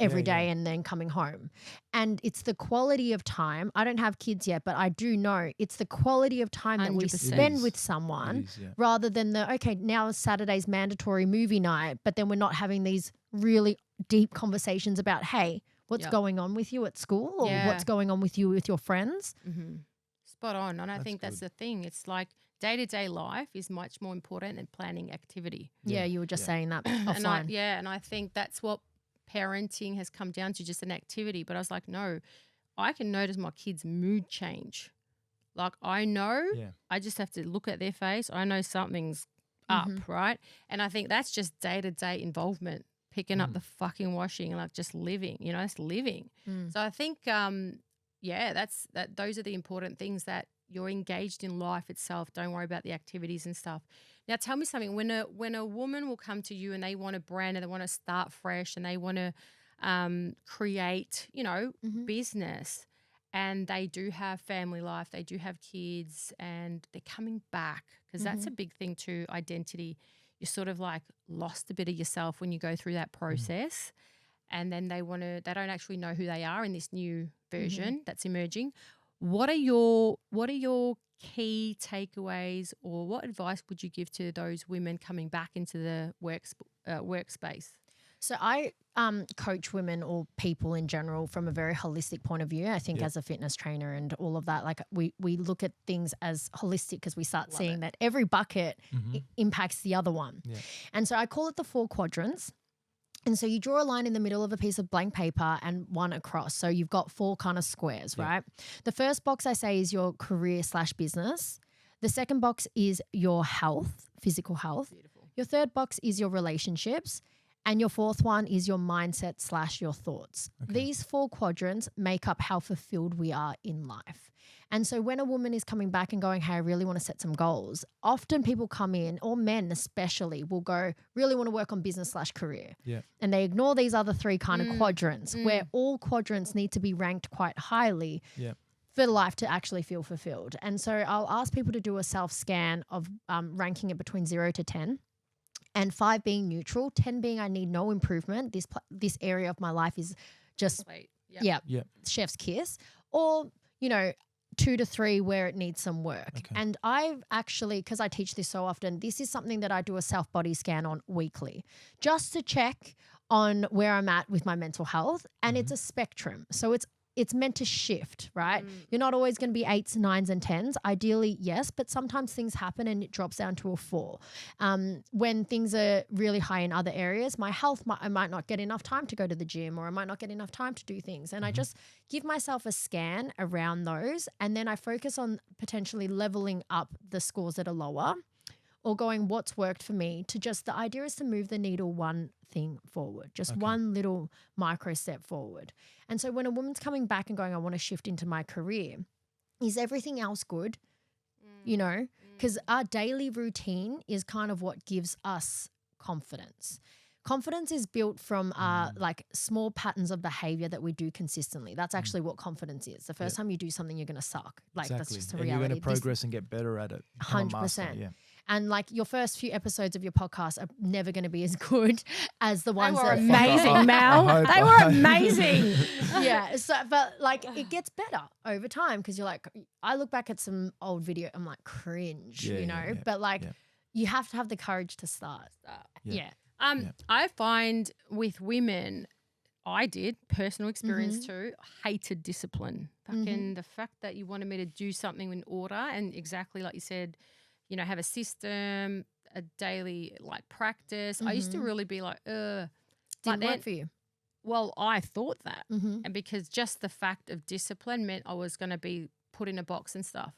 every day and then coming home. And it's the quality of time. I don't have kids yet, but I do know it's the quality of time that we 100%. spend with someone rather than now Saturday's mandatory movie night, but then we're not having these really deep conversations about, hey, what's going on with you at school or what's going on with you with your friends. Spot on. And I think that's the thing. It's like day-to-day life is much more important than planning activity. Yeah, you were just saying that offline. And I think that's what parenting has come down to, just an activity. But I was like, no, I can notice my kids' mood change. Like I know, I just have to look at their face. I know something's up, right? And I think that's just day-to-day involvement, picking up the fucking washing and like just living, it's living. So I think, those are the important things, that you're engaged in life itself. Don't worry about the activities and stuff. Now, tell me something. When a woman will come to you and they want a brand and they want to start fresh and they want to create, business, and they do have family life, they do have kids, and they're coming back, because that's a big thing too, identity. You're sort of like lost a bit of yourself when you go through that process, and then they don't actually know who they are in this new version that's emerging. What are your key takeaways, or what advice would you give to those women coming back into the workspace? So I coach women or people in general from a very holistic point of view. I think as a fitness trainer and all of that, like we look at things as holistic, because we start seeing that every bucket impacts the other one. And so I call it the 4 quadrants. And so you draw a line in the middle of a piece of blank paper and one across. So you've got 4 kind of squares, right? The first box I say is your career/business. The second box is your health, physical health. Beautiful. Your third box is your relationships. And your fourth one is your mindset/your thoughts. Okay. These 4 quadrants make up how fulfilled we are in life. And so when a woman is coming back and going, hey, I really want to set some goals, often people come in, or men especially, will go, really want to work on business/career. Yeah. And they ignore these other 3 kind of quadrants where all quadrants need to be ranked quite highly for life to actually feel fulfilled. And so I'll ask people to do a self-scan of ranking it between 0 to 10. And 5 being neutral, 10 being I need no improvement. This area of my life is just, Wait. chef's kiss. Or, 2 to 3 where it needs some work. Okay. And I've actually, because I teach this so often, this is something that I do a self-body scan on weekly just to check on where I'm at with my mental health. And it's a spectrum. So it's meant to shift, right? You're not always going to be 8s, 9s, and 10s. Ideally, yes, but sometimes things happen and it drops down to a 4. When things are really high in other areas, my health, I might not get enough time to go to the gym, or I might not get enough time to do things. And I just give myself a scan around those, and then I focus on potentially leveling up the scores that are lower, or going what's worked for me to just, the idea is to move the needle one thing forward, just one little micro step forward. And so when a woman's coming back and going, I want to shift into my career, is everything else good? Because our daily routine is kind of what gives us confidence. Confidence is built from like small patterns of behavior that we do consistently. That's actually what confidence is. The first time you do something, you're going to suck. Like that's just a reality. And you're going to progress and get better at it. 100%. Yeah. And like your first few episodes of your podcast are never going to be as good as the ones They were that amazing, Mel. They were amazing. Yeah. So, but like it gets better over time because you're like, I look back at some old video, I'm like cringe, but like you have to have the courage to start. Yeah. I find with women, I did, personal experience too, hated discipline. Fucking the fact that you wanted me to do something in order and exactly like you said, have a system, a daily like practice. I used to really be like, Didn't work for you. Well, I thought that. And because just the fact of discipline meant I was going to be put in a box and stuff.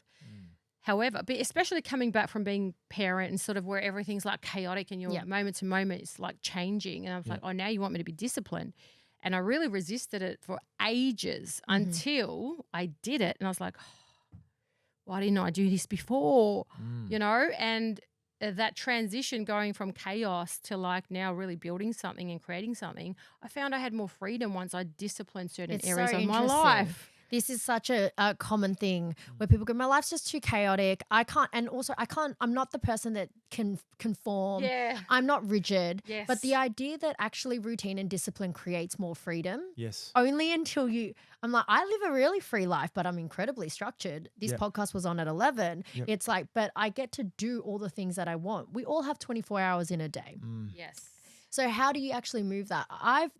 However, but especially coming back from being parent and sort of where everything's like chaotic and your moment to moment is like changing. And I was like, oh, now you want me to be disciplined. And I really resisted it for ages until I did it. And I was like, oh, why didn't I do this before? And that transition going from chaos to like now really building something and creating something, I found I had more freedom once I disciplined certain areas of my life. This is such a common thing where people go, my life's just too chaotic. I'm not the person that can conform. Yeah. I'm not rigid. Yes. But the idea that actually routine and discipline creates more freedom. Yes. Only until I'm like, I live a really free life, but I'm incredibly structured. This podcast was on at 11. It's like, but I get to do all the things that I want. We all have 24 hours in a day. Yes. So how do you actually move that?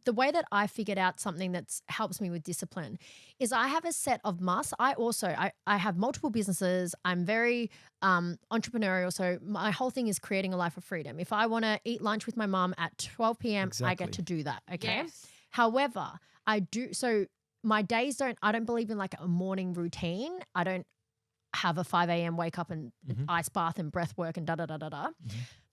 The way that I figured out something that helps me with discipline is I have a set of musts. I have multiple businesses. I'm very entrepreneurial. So my whole thing is creating a life of freedom. If I want to eat lunch with my mom at 12 p.m., I get to do that. Okay. Yes. However, my days I don't believe in like a morning routine. I don't have a 5 a.m. wake up and ice bath and breath work and da-da-da-da-da.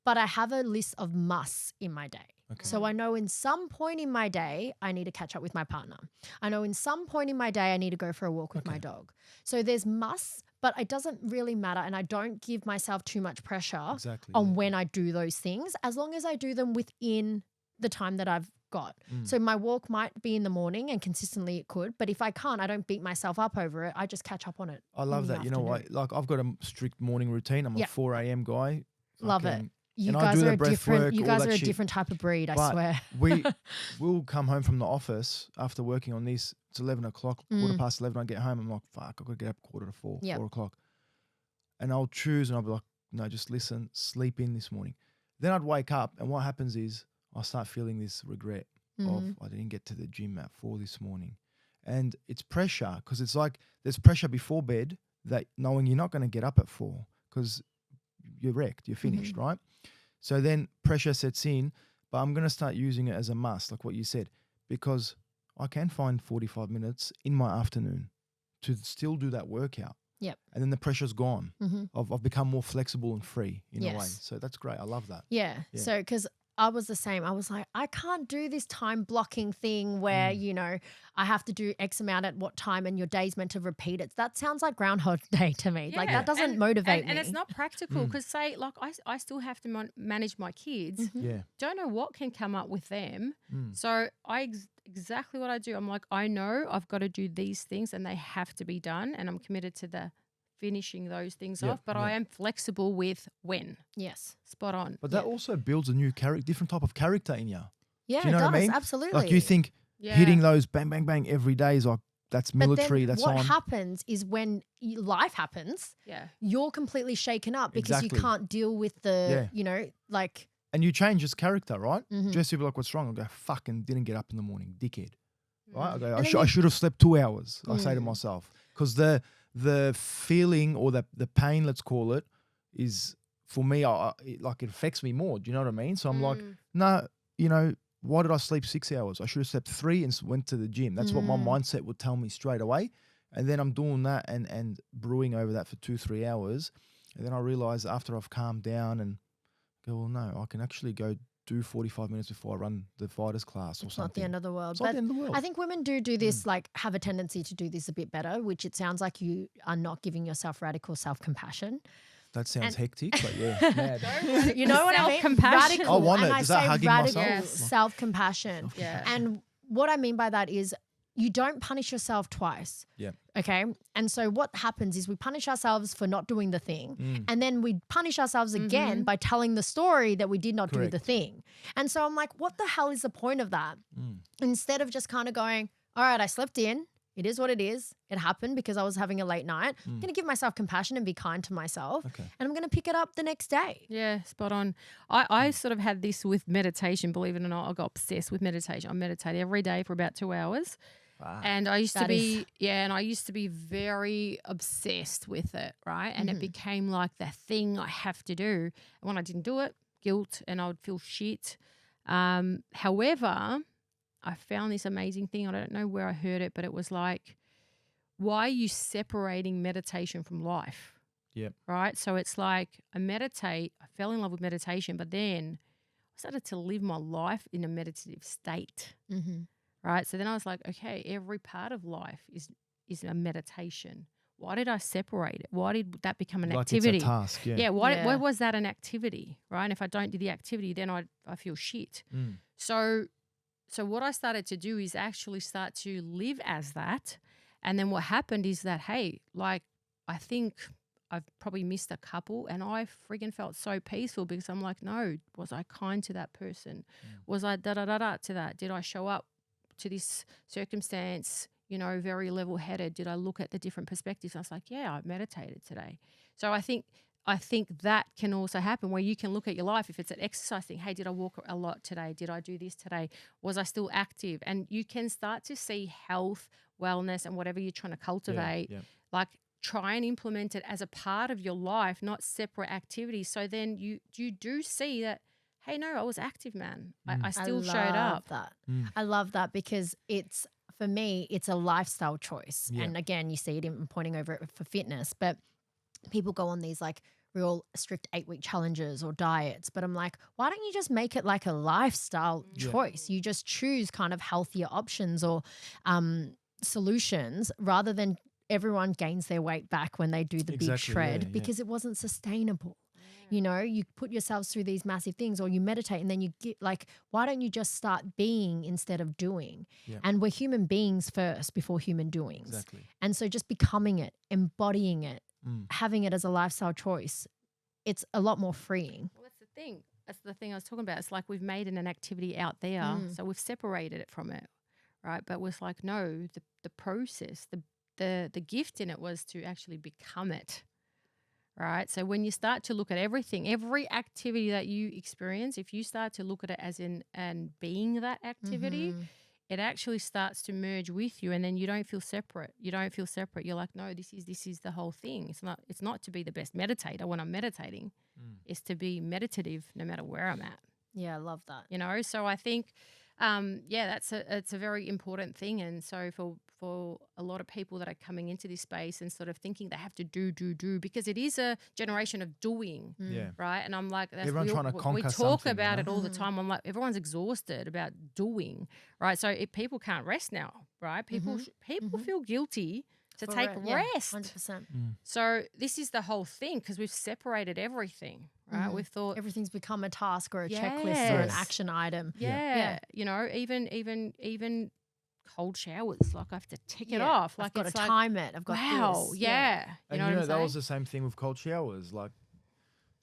But I have a list of musts in my day. Okay. So I know in some point in my day, I need to catch up with my partner. I know in some point in my day, I need to go for a walk with my dog. So there's musts, but it doesn't really matter. And I don't give myself too much pressure on when I do those things, as long as I do them within the time that I've got. So my walk might be in the morning and consistently it could, but if I can't, I don't beat myself up over it. I just catch up on it. I love that. You know what? Like I've got a strict morning routine. I'm a 4 a.m. guy. Love it. You and guys I do are the a breath different. work, You all guys that are a shit. different type of breed. I But swear. we'll come home from the office after working on this. It's 11 o'clock, quarter past 11. I get home. I'm like, fuck, I've got to get up 4:45, 4 o'clock. And I'll choose and I'll be like, no, just listen, sleep in this morning. Then I'd wake up and what happens is I start feeling this regret of I didn't get to the gym at 4 this morning. And it's pressure because it's like there's pressure before bed that knowing you're not going to get up at 4 because you're wrecked, you're finished, right? So then pressure sets in, but I'm going to start using it as a must, like what you said, because I can find 45 minutes in my afternoon to still do that workout. Yep. And then the pressure's gone. Mm-hmm. I've become more flexible and free in a way. Yes. So that's great. I love that. Yeah. Yeah. So, because I was the same. I was like, I can't do this time blocking thing where, you know, I have to do X amount at what time and your day's meant to repeat it. That sounds like Groundhog Day to me. Like that doesn't motivate me. And it's not practical because say like I still have to manage my kids. Mm-hmm. Yeah. Don't know what can come up with them. So exactly what I do. I'm like, I know I've got to do these things and they have to be done. And I'm committed to the finishing those things off, but I am flexible with when. Yes. Spot on. But that also builds a new different type of character in you. Yeah, Do you know it what does. I mean? Absolutely. Like you think hitting those bang, bang, bang every day is like, that's military, but then that's what on. happens is when life happens, you're completely shaken up because you can't deal with the, you know, like. And you change his character, right? Jesse will be like, what's wrong? I'll go, fucking didn't get up in the morning, dickhead. Right? I go, I should have slept 2 hours, I say to myself. Because the feeling or the pain, let's call it, is for me, it affects me more. Do you know what I mean? So I'm like, no, you know, why did I sleep 6 hours? I should have slept 3 and went to the gym. That's what my mindset would tell me straight away. And then I'm doing that and brewing over that for 2-3 hours. And then I realize after I've calmed down and go, well, no, I can actually go do 45 minutes before I run the fighters class or It's something. not the end of the world. It's not the end of the world. I think women do this, like have a tendency to do this a bit better, which it sounds like you are not giving yourself radical self-compassion. That sounds hectic, but yeah, mad. You know what I mean? Self-compassion. Radical. I want it. And Is that say hugging radical myself? self-compassion. Yeah. And what I mean by that is you don't punish yourself twice. Yeah. Okay. And so what happens is we punish ourselves for not doing the thing. And then we punish ourselves again by telling the story that we did not do the thing. And so I'm like, what the hell is the point of that? Instead of just kind of going, all right, I slept in. It is what it is. It happened because I was having a late night. I'm going to give myself compassion and be kind to myself. Okay. And I'm going to pick it up the next day. Yeah, spot on. I sort of had this with meditation, believe it or not. I got obsessed with meditation. I meditate every day for about 2 hours. Wow. And I used to be very obsessed with it, right? And it became like the thing I have to do. And when I didn't do it, guilt, and I would feel shit. However, I found this amazing thing. I don't know where I heard it, but it was like, why are you separating meditation from life? Yep. Right? So it's like I meditate, I fell in love with meditation, but then I started to live my life in a meditative state. Right? So then I was like, okay, every part of life is a meditation. Why did I separate it? Why did that become an activity? It's a task, Yeah, why was that an activity, right? And if I don't do the activity, then I feel shit. So what I started to do is actually start to live as that. And then what happened is that, hey, like I think I've probably missed a couple and I friggin' felt so peaceful because I'm like, no, was I kind to that person? Was I da-da-da-da to that? Did I show up to this circumstance, you know, very level-headed? Did I look at the different perspectives? I was like, yeah, I meditated today. So I think that can also happen where you can look at your life. If it's an exercise thing, hey, did I walk a lot today? Did I do this today? Was I still active? And you can start to see health, wellness, and whatever you're trying to cultivate, like try and implement it as a part of your life, not separate activities. So then you do see that, hey, no, I was active, man. I still showed up. I love that because it's, for me, it's a lifestyle choice. Yeah. And again, you see it in pointing over it for fitness, but people go on these like real strict 8-week challenges or diets. But I'm like, why don't you just make it like a lifestyle choice? You just choose kind of healthier options or solutions rather than everyone gains their weight back when they do the big shred because it wasn't sustainable. You know, you put yourselves through these massive things or you meditate and then you get like, why don't you just start being instead of doing? Yeah. And we're human beings first before human doings. Exactly. And so just becoming it, embodying it, having it as a lifestyle choice, it's a lot more freeing. Well, that's the thing. That's the thing I was talking about. It's like we've made it an activity out there. So we've separated it from it, right? But it's like, no, the process, the gift in it was to actually become it. Right. So when you start to look at everything, every activity that you experience, if you start to look at it as in and being that activity, it actually starts to merge with you and then you don't feel separate. You don't feel separate. You're like, no, this is the whole thing. It's not to be the best meditator when I'm meditating. It's to be meditative no matter where I'm at. Yeah, I love that. You know, so I think, it's a very important thing. And so for a lot of people that are coming into this space and sort of thinking they have to do, because it is a generation of doing, Yeah. right? And I'm like, Everyone's trying to we conquer talk something, about you it know? all the time. I'm like, everyone's exhausted about doing, right? So if people can't rest now, right? People feel guilty to take rest. 100%. So this is the whole thing, because we've separated everything, right? We've thought Everything's become a task or a checklist or an Yes. action item. yeah, you know, even cold showers, like I have to tick it off. Like I've got it's to like, time it. I've got wow, this. yeah. And You know what I'm that was saying? the same thing with cold showers. Like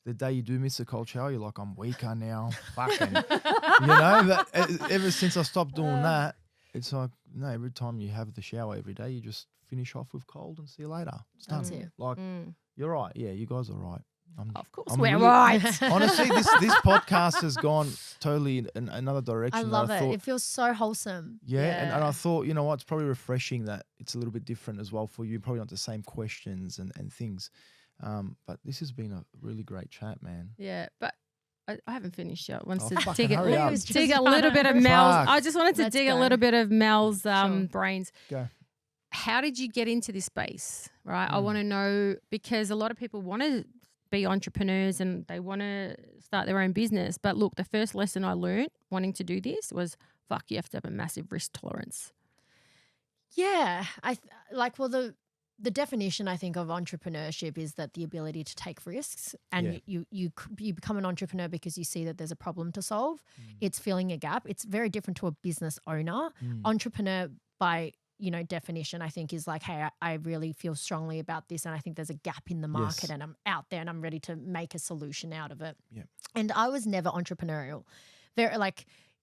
the day you do miss a cold shower, you're like, I'm weaker now. Fucking, you know. But ever since I stopped doing that, it's like no. Every time you have the shower every day, you just finish off with cold and see you later. It's done. That's it. Like you're right. Yeah, you guys are right. Of course, I'm we're really- right. Honestly, this podcast has gone totally in another direction. I that love it. thought, It feels so wholesome. yeah, and Yeah. I thought, you know what, it's probably refreshing that it's a little bit different as well for you. Probably not the same questions and things. But this has been a really great chat, man. Yeah, but I haven't finished yet. I wanted Oh, to fucking dig, hurry up. dig a little bit of Mel's. Fuck. I just wanted to Let's dig go. a little bit of Mel's Sure. brains. Go. How did you get into this space, right? I want to know, because a lot of people want to be entrepreneurs and they want to start their own business. But look, the first lesson I learned wanting to do this was, fuck, you have to have a massive risk tolerance. Yeah. The definition, I think, of entrepreneurship is that the ability to take risks, and you become an entrepreneur because you see that there's a problem to solve. It's filling a gap. It's very different to a business owner. Entrepreneur, by definition, I think, is like, hey, I really feel strongly about this, and I think there's a gap in the market, and I'm out there and I'm ready to make a solution out of it. Yeah. And I was never entrepreneurial.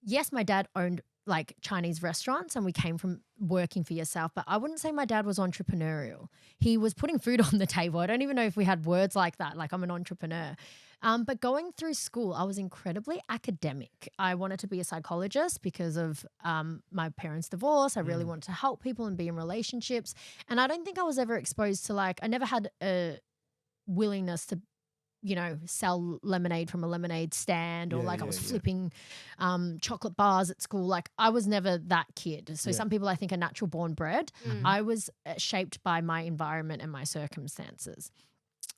Yes, my dad owned like Chinese restaurants and we came from working for yourself, but I wouldn't say my dad was entrepreneurial. He was putting food on the table. I don't even know if we had words like that, like I'm an entrepreneur. But going through school, I was incredibly academic. I wanted to be a psychologist because of my parents' divorce. I really wanted to help people and be in relationships. And I don't think I was ever exposed to I never had a willingness to sell lemonade from a lemonade stand, or I was flipping chocolate bars at school. Like I was never that kid. So some people I think are natural born bred. I was shaped by my environment and my circumstances.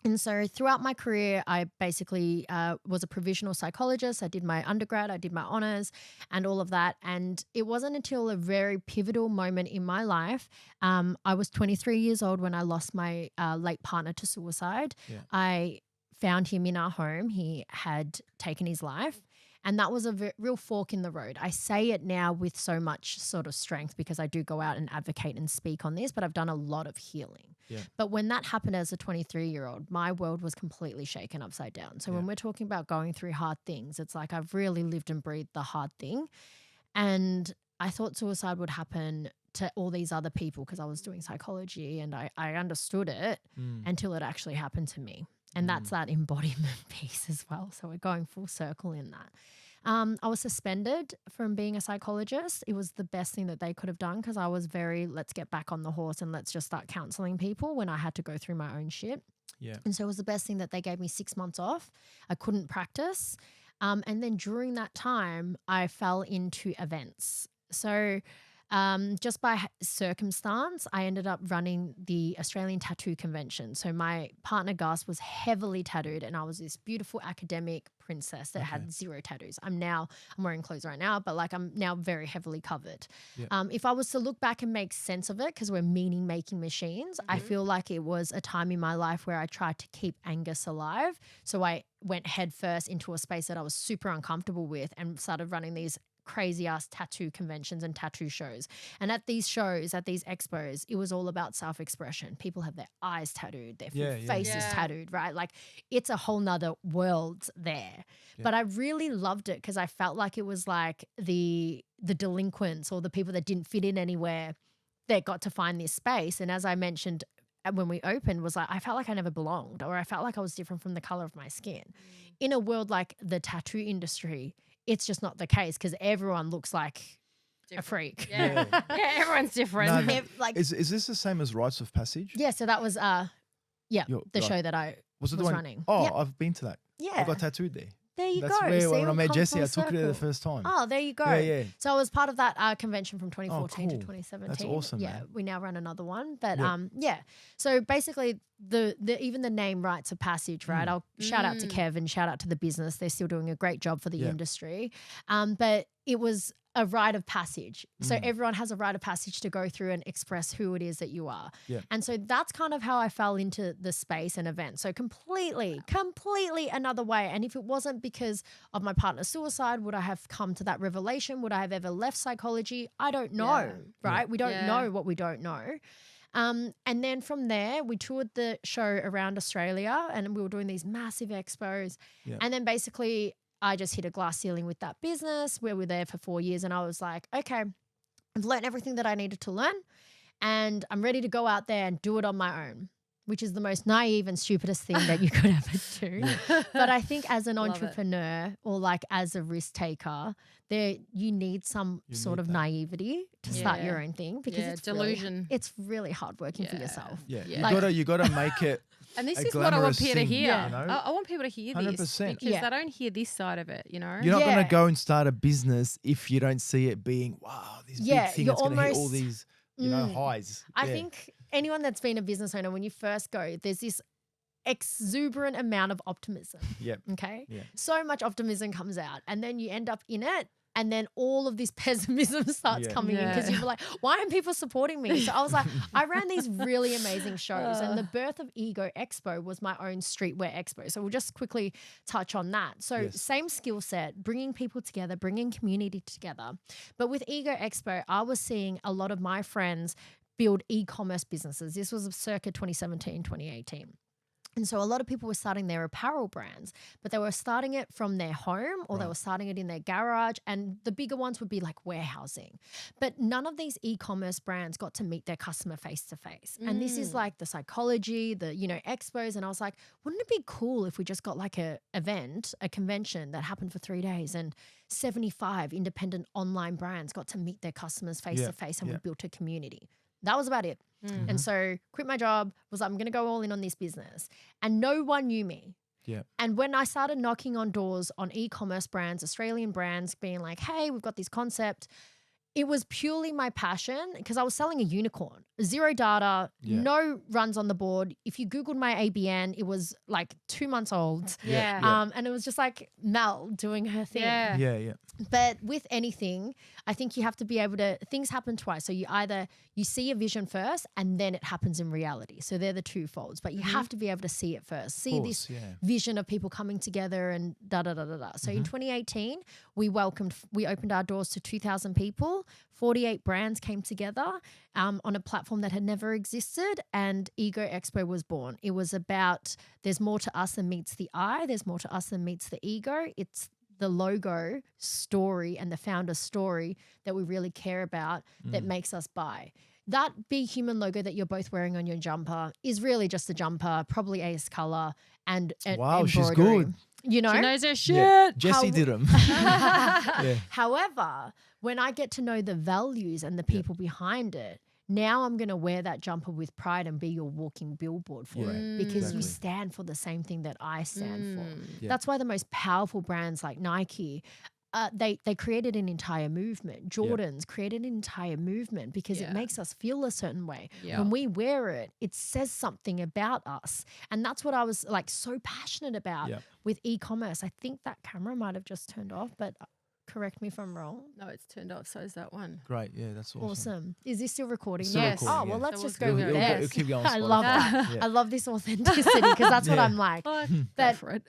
And so throughout my career, I basically was a provisional psychologist. I did my undergrad, I did my honors and all of that. And it wasn't until a very pivotal moment in my life. I was 23 years old when I lost my late partner to suicide. Yeah. I found him in our home. He had taken his life. And that was a real fork in the road. I say it now with so much sort of strength because I do go out and advocate and speak on this, but I've done a lot of healing. Yeah. But when that happened as a 23-year-old, my world was completely shaken upside down. So when we're talking about going through hard things, it's like I've really lived and breathed the hard thing. And I thought suicide would happen to all these other people because I was doing psychology and I understood it until it actually happened to me. And that's that embodiment piece as well. So we're going full circle in that. I was suspended from being a psychologist. It was the best thing that they could have done because I was very, let's get back on the horse and let's just start counseling people when I had to go through my own shit. Yeah. And so it was the best thing that they gave me 6 months off. I couldn't practice. And then during that time, I fell into events. So just by circumstance, I ended up running the Australian Tattoo Convention. So my partner Gus was heavily tattooed and I was this beautiful academic princess that had 0 tattoos. I'm wearing clothes right now, but I'm now very heavily covered. Yeah. If I was to look back and make sense of it, because we're meaning making machines, I feel like it was a time in my life where I tried to keep Angus alive. So I went headfirst into a space that I was super uncomfortable with and started running these crazy ass tattoo conventions and tattoo shows. And at these shows, at these expos, it was all about self-expression. People have their eyes tattooed, their faces tattooed, right? Like it's a whole nother world there. Yeah. But I really loved it because I felt like it was like the delinquents or the people that didn't fit in anywhere that got to find this space. And as I mentioned when we opened, was like I felt like I never belonged, or I felt like I was different from the color of my skin. In a world like the tattoo industry, it's just not the case because everyone looks like a freak. Yeah, everyone's different. No, is this the same as Rites of Passage? Yeah, so that was the show that I was the one running. Oh, yep. I've been to that. Yeah. I got tattooed there. There you That's go. where See, when I it met comes Jesse, full I took her there the circle. first time. Oh, there you go. Yeah. So I was part of that convention from 2014 to cool. 2017. That's awesome, Yeah, man. we now run another one. But Yep. yeah. So basically the even the name Rites of Passage, right? I'll shout out to Kevin, shout out to the business. They're still doing a great job for the Yep. industry. But it was a rite of passage. So everyone has a rite of passage to go through and express who it is that you are. Yep. And so that's kind of how I fell into the space and events. So completely another way. And if it wasn't because of my partner's suicide, would I have come to that revelation? Would I have ever left psychology? I don't know, Yeah. right? We don't Yeah. know what we don't know. And then from there, we toured the show around Australia and we were doing these massive expos. Yep. And then basically I just hit a glass ceiling with that business. We were there for 4 years and I was like, okay, I've learned everything that I needed to learn and I'm ready to go out there and do it on my own, which is the most naive and stupidest thing that you could ever do. But I think as an Love it. entrepreneur or like as a risk taker, you need some You sort need of that. naivety to start your Yeah. own thing because Yeah, it's delusion. it's really hard working for Yeah. yourself. Yeah. Yeah. You gotta make it. And this a is what I want glamorous people to thing, hear. Yeah. you know? I want people to hear this 100%. because Yeah. they don't hear this side of it, you know? You're not Yeah. gonna go and start a business if you don't see it being wow, this Yeah, big thing you're that's gonna hit all almost- these highs. I Yeah. think anyone that's been a business owner, when you first go, there's this exuberant amount of optimism. Yep. Okay. Yeah. So much optimism comes out. And then you end up in it. And then all of this pessimism starts Yeah. coming in because Yeah. you're like, why aren't people supporting me? So I was like, I ran these really amazing shows. And the birth of Ego Expo was my own streetwear expo. So we'll just quickly touch on that. So Yes. same skill set, bringing people together, bringing community together. But with Ego Expo, I was seeing a lot of my friends build e-commerce businesses. This was circa 2017, 2018. And so a lot of people were starting their apparel brands, but they were starting it from their home or they were starting it in their garage. And the bigger ones would be like warehousing. But none of these e-commerce brands got to meet their customer face to face. And this is like the psychology, the, expos. And I was like, wouldn't it be cool if we just got like a convention that happened for 3 days and 75 independent online brands got to meet their customers face to face and we built a community. That was about it. And so quit my job, was like, I'm going to go all in on this business. And no one knew me. Yeah. And when I started knocking on doors on e-commerce brands, Australian brands being like, hey, we've got this concept. It was purely my passion because I was selling a unicorn, zero data, no runs on the board. If you Googled my ABN, it was like 2 months old. Yeah. And it was just like Mel doing her thing. Yeah. Yeah. But with anything, I think you have to be able to, things happen twice. So you see a vision first and then it happens in reality. So they're the two folds, but you have to be able to see it first. See this vision of people coming together and da-da-da-da-da. So in 2018, we opened our doors to 2,000 people. 48 brands came together on a platform that had never existed and Ego Expo was born. It was about there's more to us than meets the eye. There's more to us than meets the ego. It's the logo story and the founder story that we really care about that makes us buy. That B.Human logo that you're both wearing on your jumper is really just a jumper, probably AS color and Wow, she's embroidery. good. You know? She knows her shit. Yeah. Jesse did them. However, when I get to know the values and the people behind it, now I'm going to wear that jumper with pride and be your walking billboard for it because you exactly. stand for the same thing that I stand for. Yeah. That's why the most powerful brands like Nike, they created an entire movement. Jordans created an entire movement because it makes us feel a certain way. Yeah. When we wear it, it says something about us. And that's what I was like so passionate about with e-commerce. I think that camera might have just turned off, but correct me if I'm wrong. No, it's turned off. So is that one. Great. Yeah, that's awesome. Awesome. Is this still recording? Still Yes. recording, Oh, well, yeah. let's So just we'll go with go this. It'll keep going on I love Spotify. that. Yeah. I love this authenticity because that's what I'm like. Go But for it.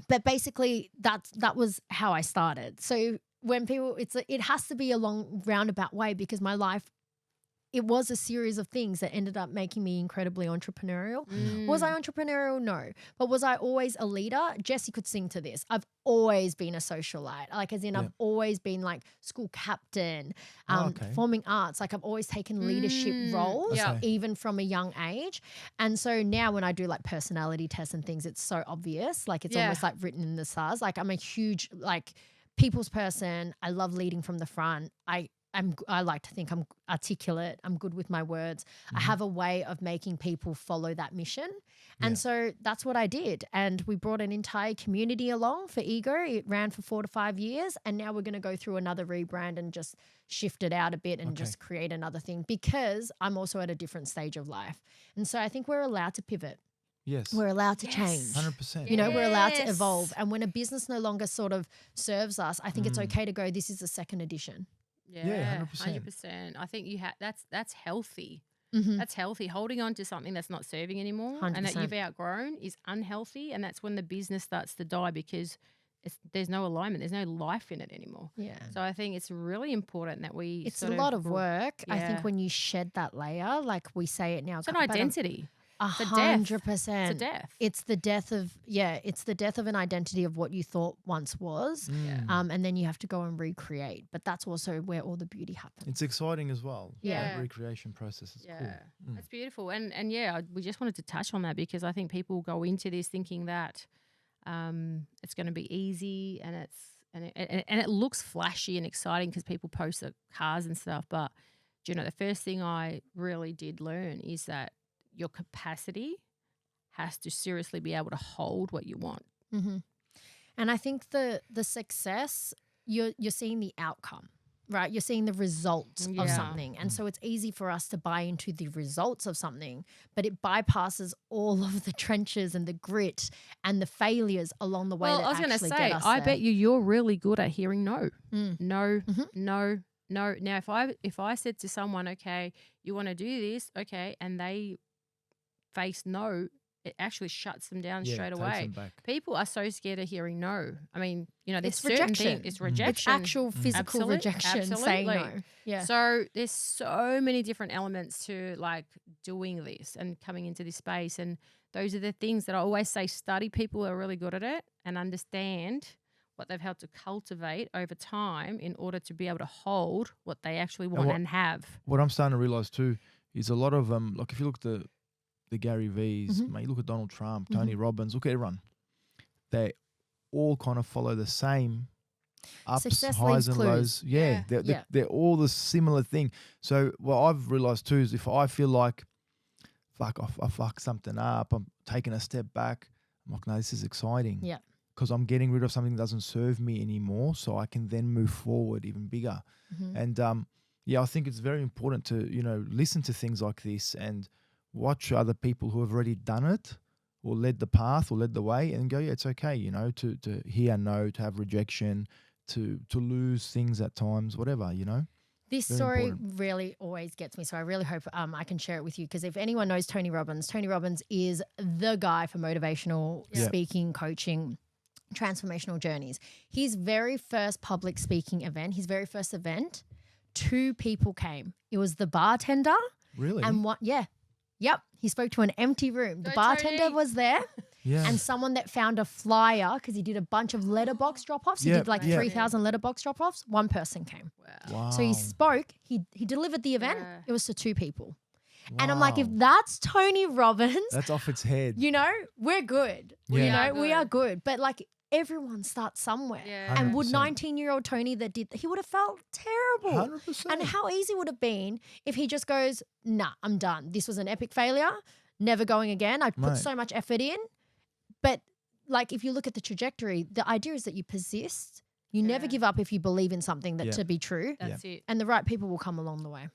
but basically that was how I started. So when people, it has to be a long roundabout way because my life, it was a series of things that ended up making me incredibly entrepreneurial. Was I entrepreneurial? No. But was I always a leader? Jesse could sing to this. I've always been a socialite. Like as in I've always been like school captain, performing arts. Like I've always taken leadership roles, Yeah. even from a young age. And so now when I do like personality tests and things, it's so obvious. Like it's almost like written in the stars. Like I'm a huge like people's person. I love leading from the front. I like to think I'm articulate. I'm good with my words. I have a way of making people follow that mission. And so that's what I did. And we brought an entire community along for Ego. It ran for 4 to 5 years. And now we're going to go through another rebrand and just shift it out a bit and just create another thing, because I'm also at a different stage of life. And so I think we're allowed to pivot. Yes. We're allowed to change. 100%. You know, we're allowed to evolve. And when a business no longer sort of serves us, I think it's okay to go, this is the second edition. Yeah, 100%. 100%. I think that's healthy. Mm-hmm. That's healthy. Holding on to something that's not serving anymore 100%. and that you've outgrown is unhealthy, and that's when the business starts to die, because there's no alignment, there's no life in it anymore. Yeah. So I think it's really important that we. It's a lot of work. I think Yeah. when you shed that layer, like we say it now. It's an identity. It's a death. 100%. It's a death. It's the death of, it's the death of an identity of what you thought once was. And then you have to go and recreate. But that's also where all the beauty happens. It's exciting as well. Yeah. The recreation process is cool. That's beautiful. And we just wanted to touch on that, because I think people go into this thinking that it's going to be easy, and it looks flashy and exciting because people post the cars and stuff. But the first thing I really did learn is that your capacity has to seriously be able to hold what you want. Mm-hmm. And I think the success, you're seeing the outcome, right? You're seeing the results of something. And so it's easy for us to buy into the results of something, but it bypasses all of the trenches and the grit and the failures along the way. Well, that I was going to actually say, get us I there. bet you're really good at hearing no. No, Mhm. no, no. Now, if I said to someone, okay, you want to do this, okay, and they face no, it actually shuts them down straight takes away. them back. People are so scared of hearing no. I mean, there's It's certain rejection. things. It's rejection. It's actual physical rejection saying no. Absolutely. Yeah. So there's so many different elements to like doing this and coming into this space. And those are the things that I always say, study people who are really good at it and understand what they've helped to cultivate over time in order to be able to hold what they actually want and have. What I'm starting to realize too is a lot of like if you look at the Gary V's, mate, you look at Donald Trump, Tony Robbins, look at everyone. They all kind of follow the same ups, Success highs leaves and clues. lows. Yeah, they're all the similar thing. So what I've realized too is if I feel like, fuck, I fuck something up, I'm taking a step back, I'm like, no, this is exciting. Yeah. Because I'm getting rid of something that doesn't serve me anymore, so I can then move forward even bigger. And I think it's very important to listen to things like this and watch other people who have already done it or led the path or led the way, and go, it's okay, to hear no, to have rejection, to lose things at times, whatever, This Very story important. really always gets me. So I really hope I can share it with you, because if anyone knows Tony Robbins is the guy for motivational speaking, coaching, transformational journeys. His very first public speaking event, his very first event, 2 people came. It was the bartender Really? and one, he spoke to an empty room. The Go, bartender Tony. was there. Yeah. And someone that found a flyer, because he did a bunch of letterbox drop-offs. He Yeah, did like yeah. 3,000 letterbox drop-offs. One person came. Wow. So he spoke, he delivered the event. Yeah. It was to 2 people. And I'm like, if Wow. that's Tony Robbins, That's off its head. we're good. Yeah. We are good. But like everyone starts somewhere. Yeah. And would 100%. 19-year-old Tony that did, he would have felt terrible. 100%. And how easy would it have been if he just goes, nah, I'm done. This was an epic failure. Never going again. I put Mate. so much effort in. But like if you look at the trajectory, the idea is that you persist. You never Yeah. give up if you believe in something that Yeah. to be true. That's it. And the right people will come along the way.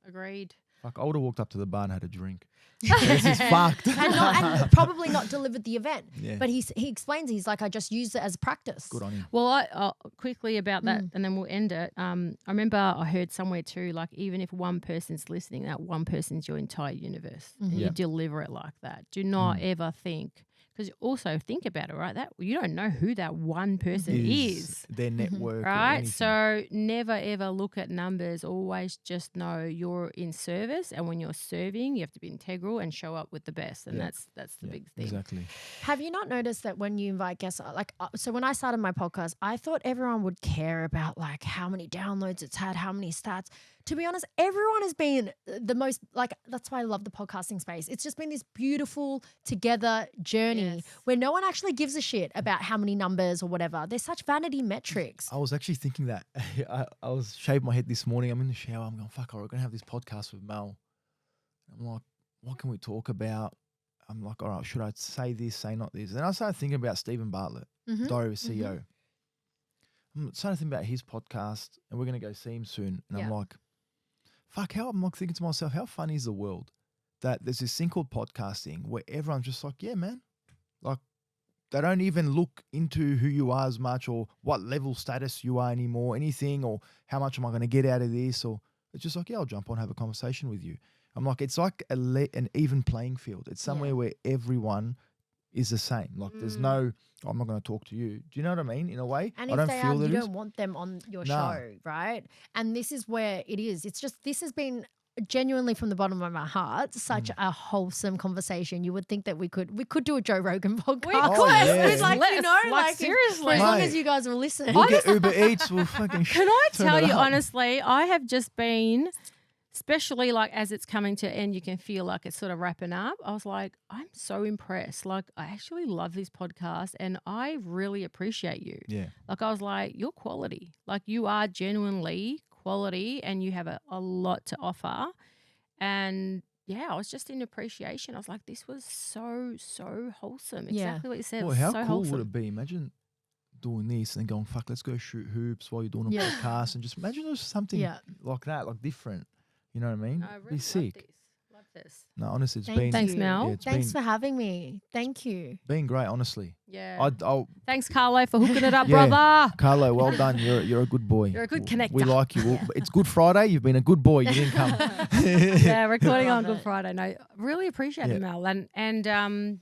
Agreed. Fuck, I would have walked up to the bar and had a drink. This is fucked. and probably not delivered the event. Yeah. But he explains, he's like, I just used it as practice. Good on him. Well, I quickly about that, and then we'll end it. I remember I heard somewhere too, like even if one person's listening, that one person's your entire universe, and you Yeah. deliver it like that. Do not ever think, because also think about it, right? That you don't know who that one person is. Their network. or Right. anything. So never ever look at numbers. Always just know you're in service, and when you're serving, you have to be integral and show up with the best. And Yeah. that's the big thing. Exactly. Have you not noticed that when you invite guests, so when I started my podcast, I thought everyone would care about like how many downloads it's had, how many stats. To be honest, everyone has been the most, like, that's why I love the podcasting space. It's just been this beautiful together journey me, where no one actually gives a shit about how many numbers or whatever. They're such vanity metrics. I was actually thinking that. I was shaving my head this morning. I'm in the shower. I'm going, fuck, we're going to have this podcast with Mel. I'm like, what can we talk about? I'm like, all right, should I say this, say not this? And I started thinking about Stephen Bartlett, Diary of a CEO. I'm starting to think about his podcast, and we're going to go see him soon. And I'm like, fuck, I'm like thinking to myself, how funny is the world that there's this thing called podcasting where everyone's just like, yeah, man. Like, they don't even look into who you are as much or what level status you are anymore, anything, or how much am I going to get out of this? Or it's just like, yeah, I'll jump on, have a conversation with you. I'm like, it's like an even playing field. It's somewhere where everyone is the same. Like there's no, I'm not going to talk to you. Do you know what I mean? In a way, and if they are, you don't want them on your show, right? And this is where it is. It's just, this has been genuinely from the bottom of my heart such a wholesome conversation. You would think that we could do a Joe Rogan podcast. It's like, you know, like seriously, for as long as you guys will listen. We'll get Uber Eats. We'll fucking. Can I tell you honestly? I have just been. Especially like as it's coming to end, you can feel like it's sort of wrapping up. I was like, I'm so impressed. Like I actually love this podcast and I really appreciate you. Yeah. Like I was like, you're quality. Like you are genuinely quality and you have a lot to offer. And yeah, I was just in appreciation. I was like, this was so wholesome. Exactly what you said. Well, how so cool wholesome. would it be? Imagine doing this and going, fuck, let's go shoot hoops while you're doing a podcast, and just imagine there's something like that, like different. You know what I mean? I really be sick. Love this. No, honestly, it's Thanks, Mel. Yeah, Thanks for having me. Thank you. Been great, honestly. Yeah. I'll Thanks, Carlo, for hooking it up, brother. Carlo, well done. You're a good boy. You're a good connector. We like you. Well, it's Good Friday. You've been a good boy. You didn't come. Yeah, recording on Good Friday. No, really appreciate it, Mel. And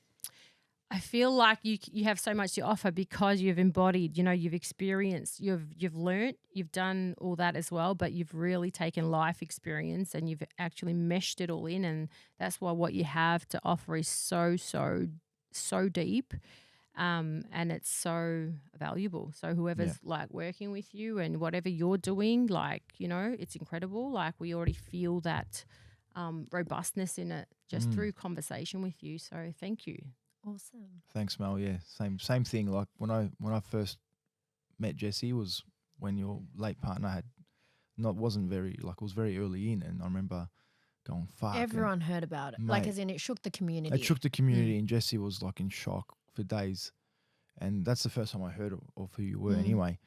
I feel like you have so much to offer because you've embodied, you know, you've experienced, you've learnt, you've done all that as well, but you've really taken life experience and you've actually meshed it all in, and that's why what you have to offer is so deep, and it's so valuable. So whoever's like working with you and whatever you're doing, like, you know, it's incredible. Like we already feel that robustness in it just through conversation with you. So thank you. Awesome. Thanks, Mel. Yeah, same thing. Like when I first met Jesse was when your late partner wasn't very, like, it was very early in, and I remember going, fuck. Everyone heard about it, like as in it shook the community. It shook the community, and Jesse was like in shock for days, and that's the first time I heard of who you were anyway.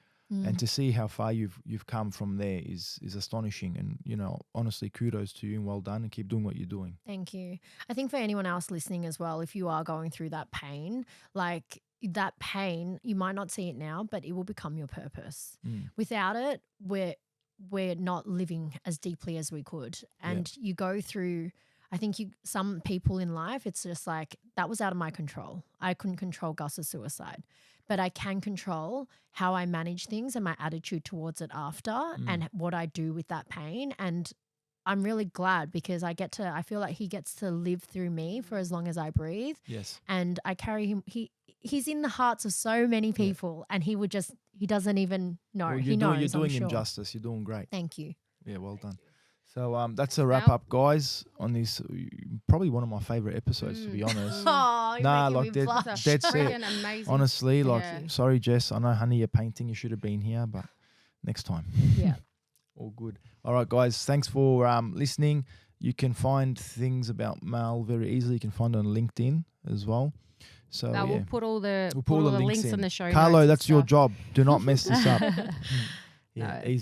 And to see how far you've come from there is astonishing. And, you know, honestly, kudos to you and well done, and keep doing what you're doing. Thank you. I think for anyone else listening as well, if you are going through that pain, like that pain, you might not see it now, but it will become your purpose. Without it, we're not living as deeply as we could. And you go through, I think some people in life, it's just like, that was out of my control. I couldn't control Gus's suicide. But I can control how I manage things and my attitude towards it after and what I do with that pain. And I'm really glad because I feel like he gets to live through me for as long as I breathe. Yes. And I carry him. He's in the hearts of so many people, and he doesn't even know. Well, he knows. You're doing I'm him sure. justice. You're doing great. Thank you. Yeah, well done. So that's a wrap up, guys, on this probably one of my favorite episodes, to be honest. Oh, you're making me blush. That's it. Amazing. Honestly, like, sorry, Jess. I know, honey, you're painting. You should have been here, but next time. Yeah. All good. All right, guys. Thanks for listening. You can find things about Mel very easily. You can find it on LinkedIn as well. So we'll put all the links in on the show. Carlo, notes that's your job. Do not mess this up. Easy.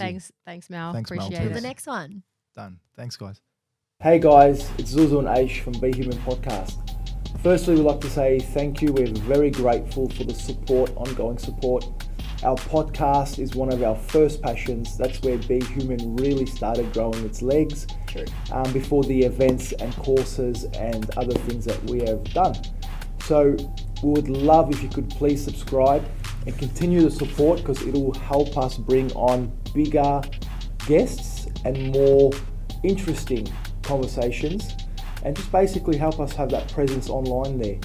Thanks, Mel. Thanks, Mel. Appreciate it. The next one. Done. Thanks, guys. Hey guys, it's Zuzu and Aish from B.Human Podcast. Firstly, we'd like to say thank you. We're very grateful for the support, ongoing support. Our podcast is one of our first passions. That's where B.Human really started growing its legs. True. Before the events and courses and other things that we have done. So we would love if you could please subscribe and continue the support, because it will help us bring on bigger guests and more interesting conversations, and just basically help us have that presence online there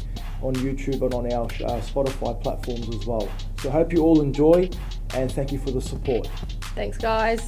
on YouTube and on our Spotify platforms as well. So I hope you all enjoy, and thank you for the support. Thanks, guys.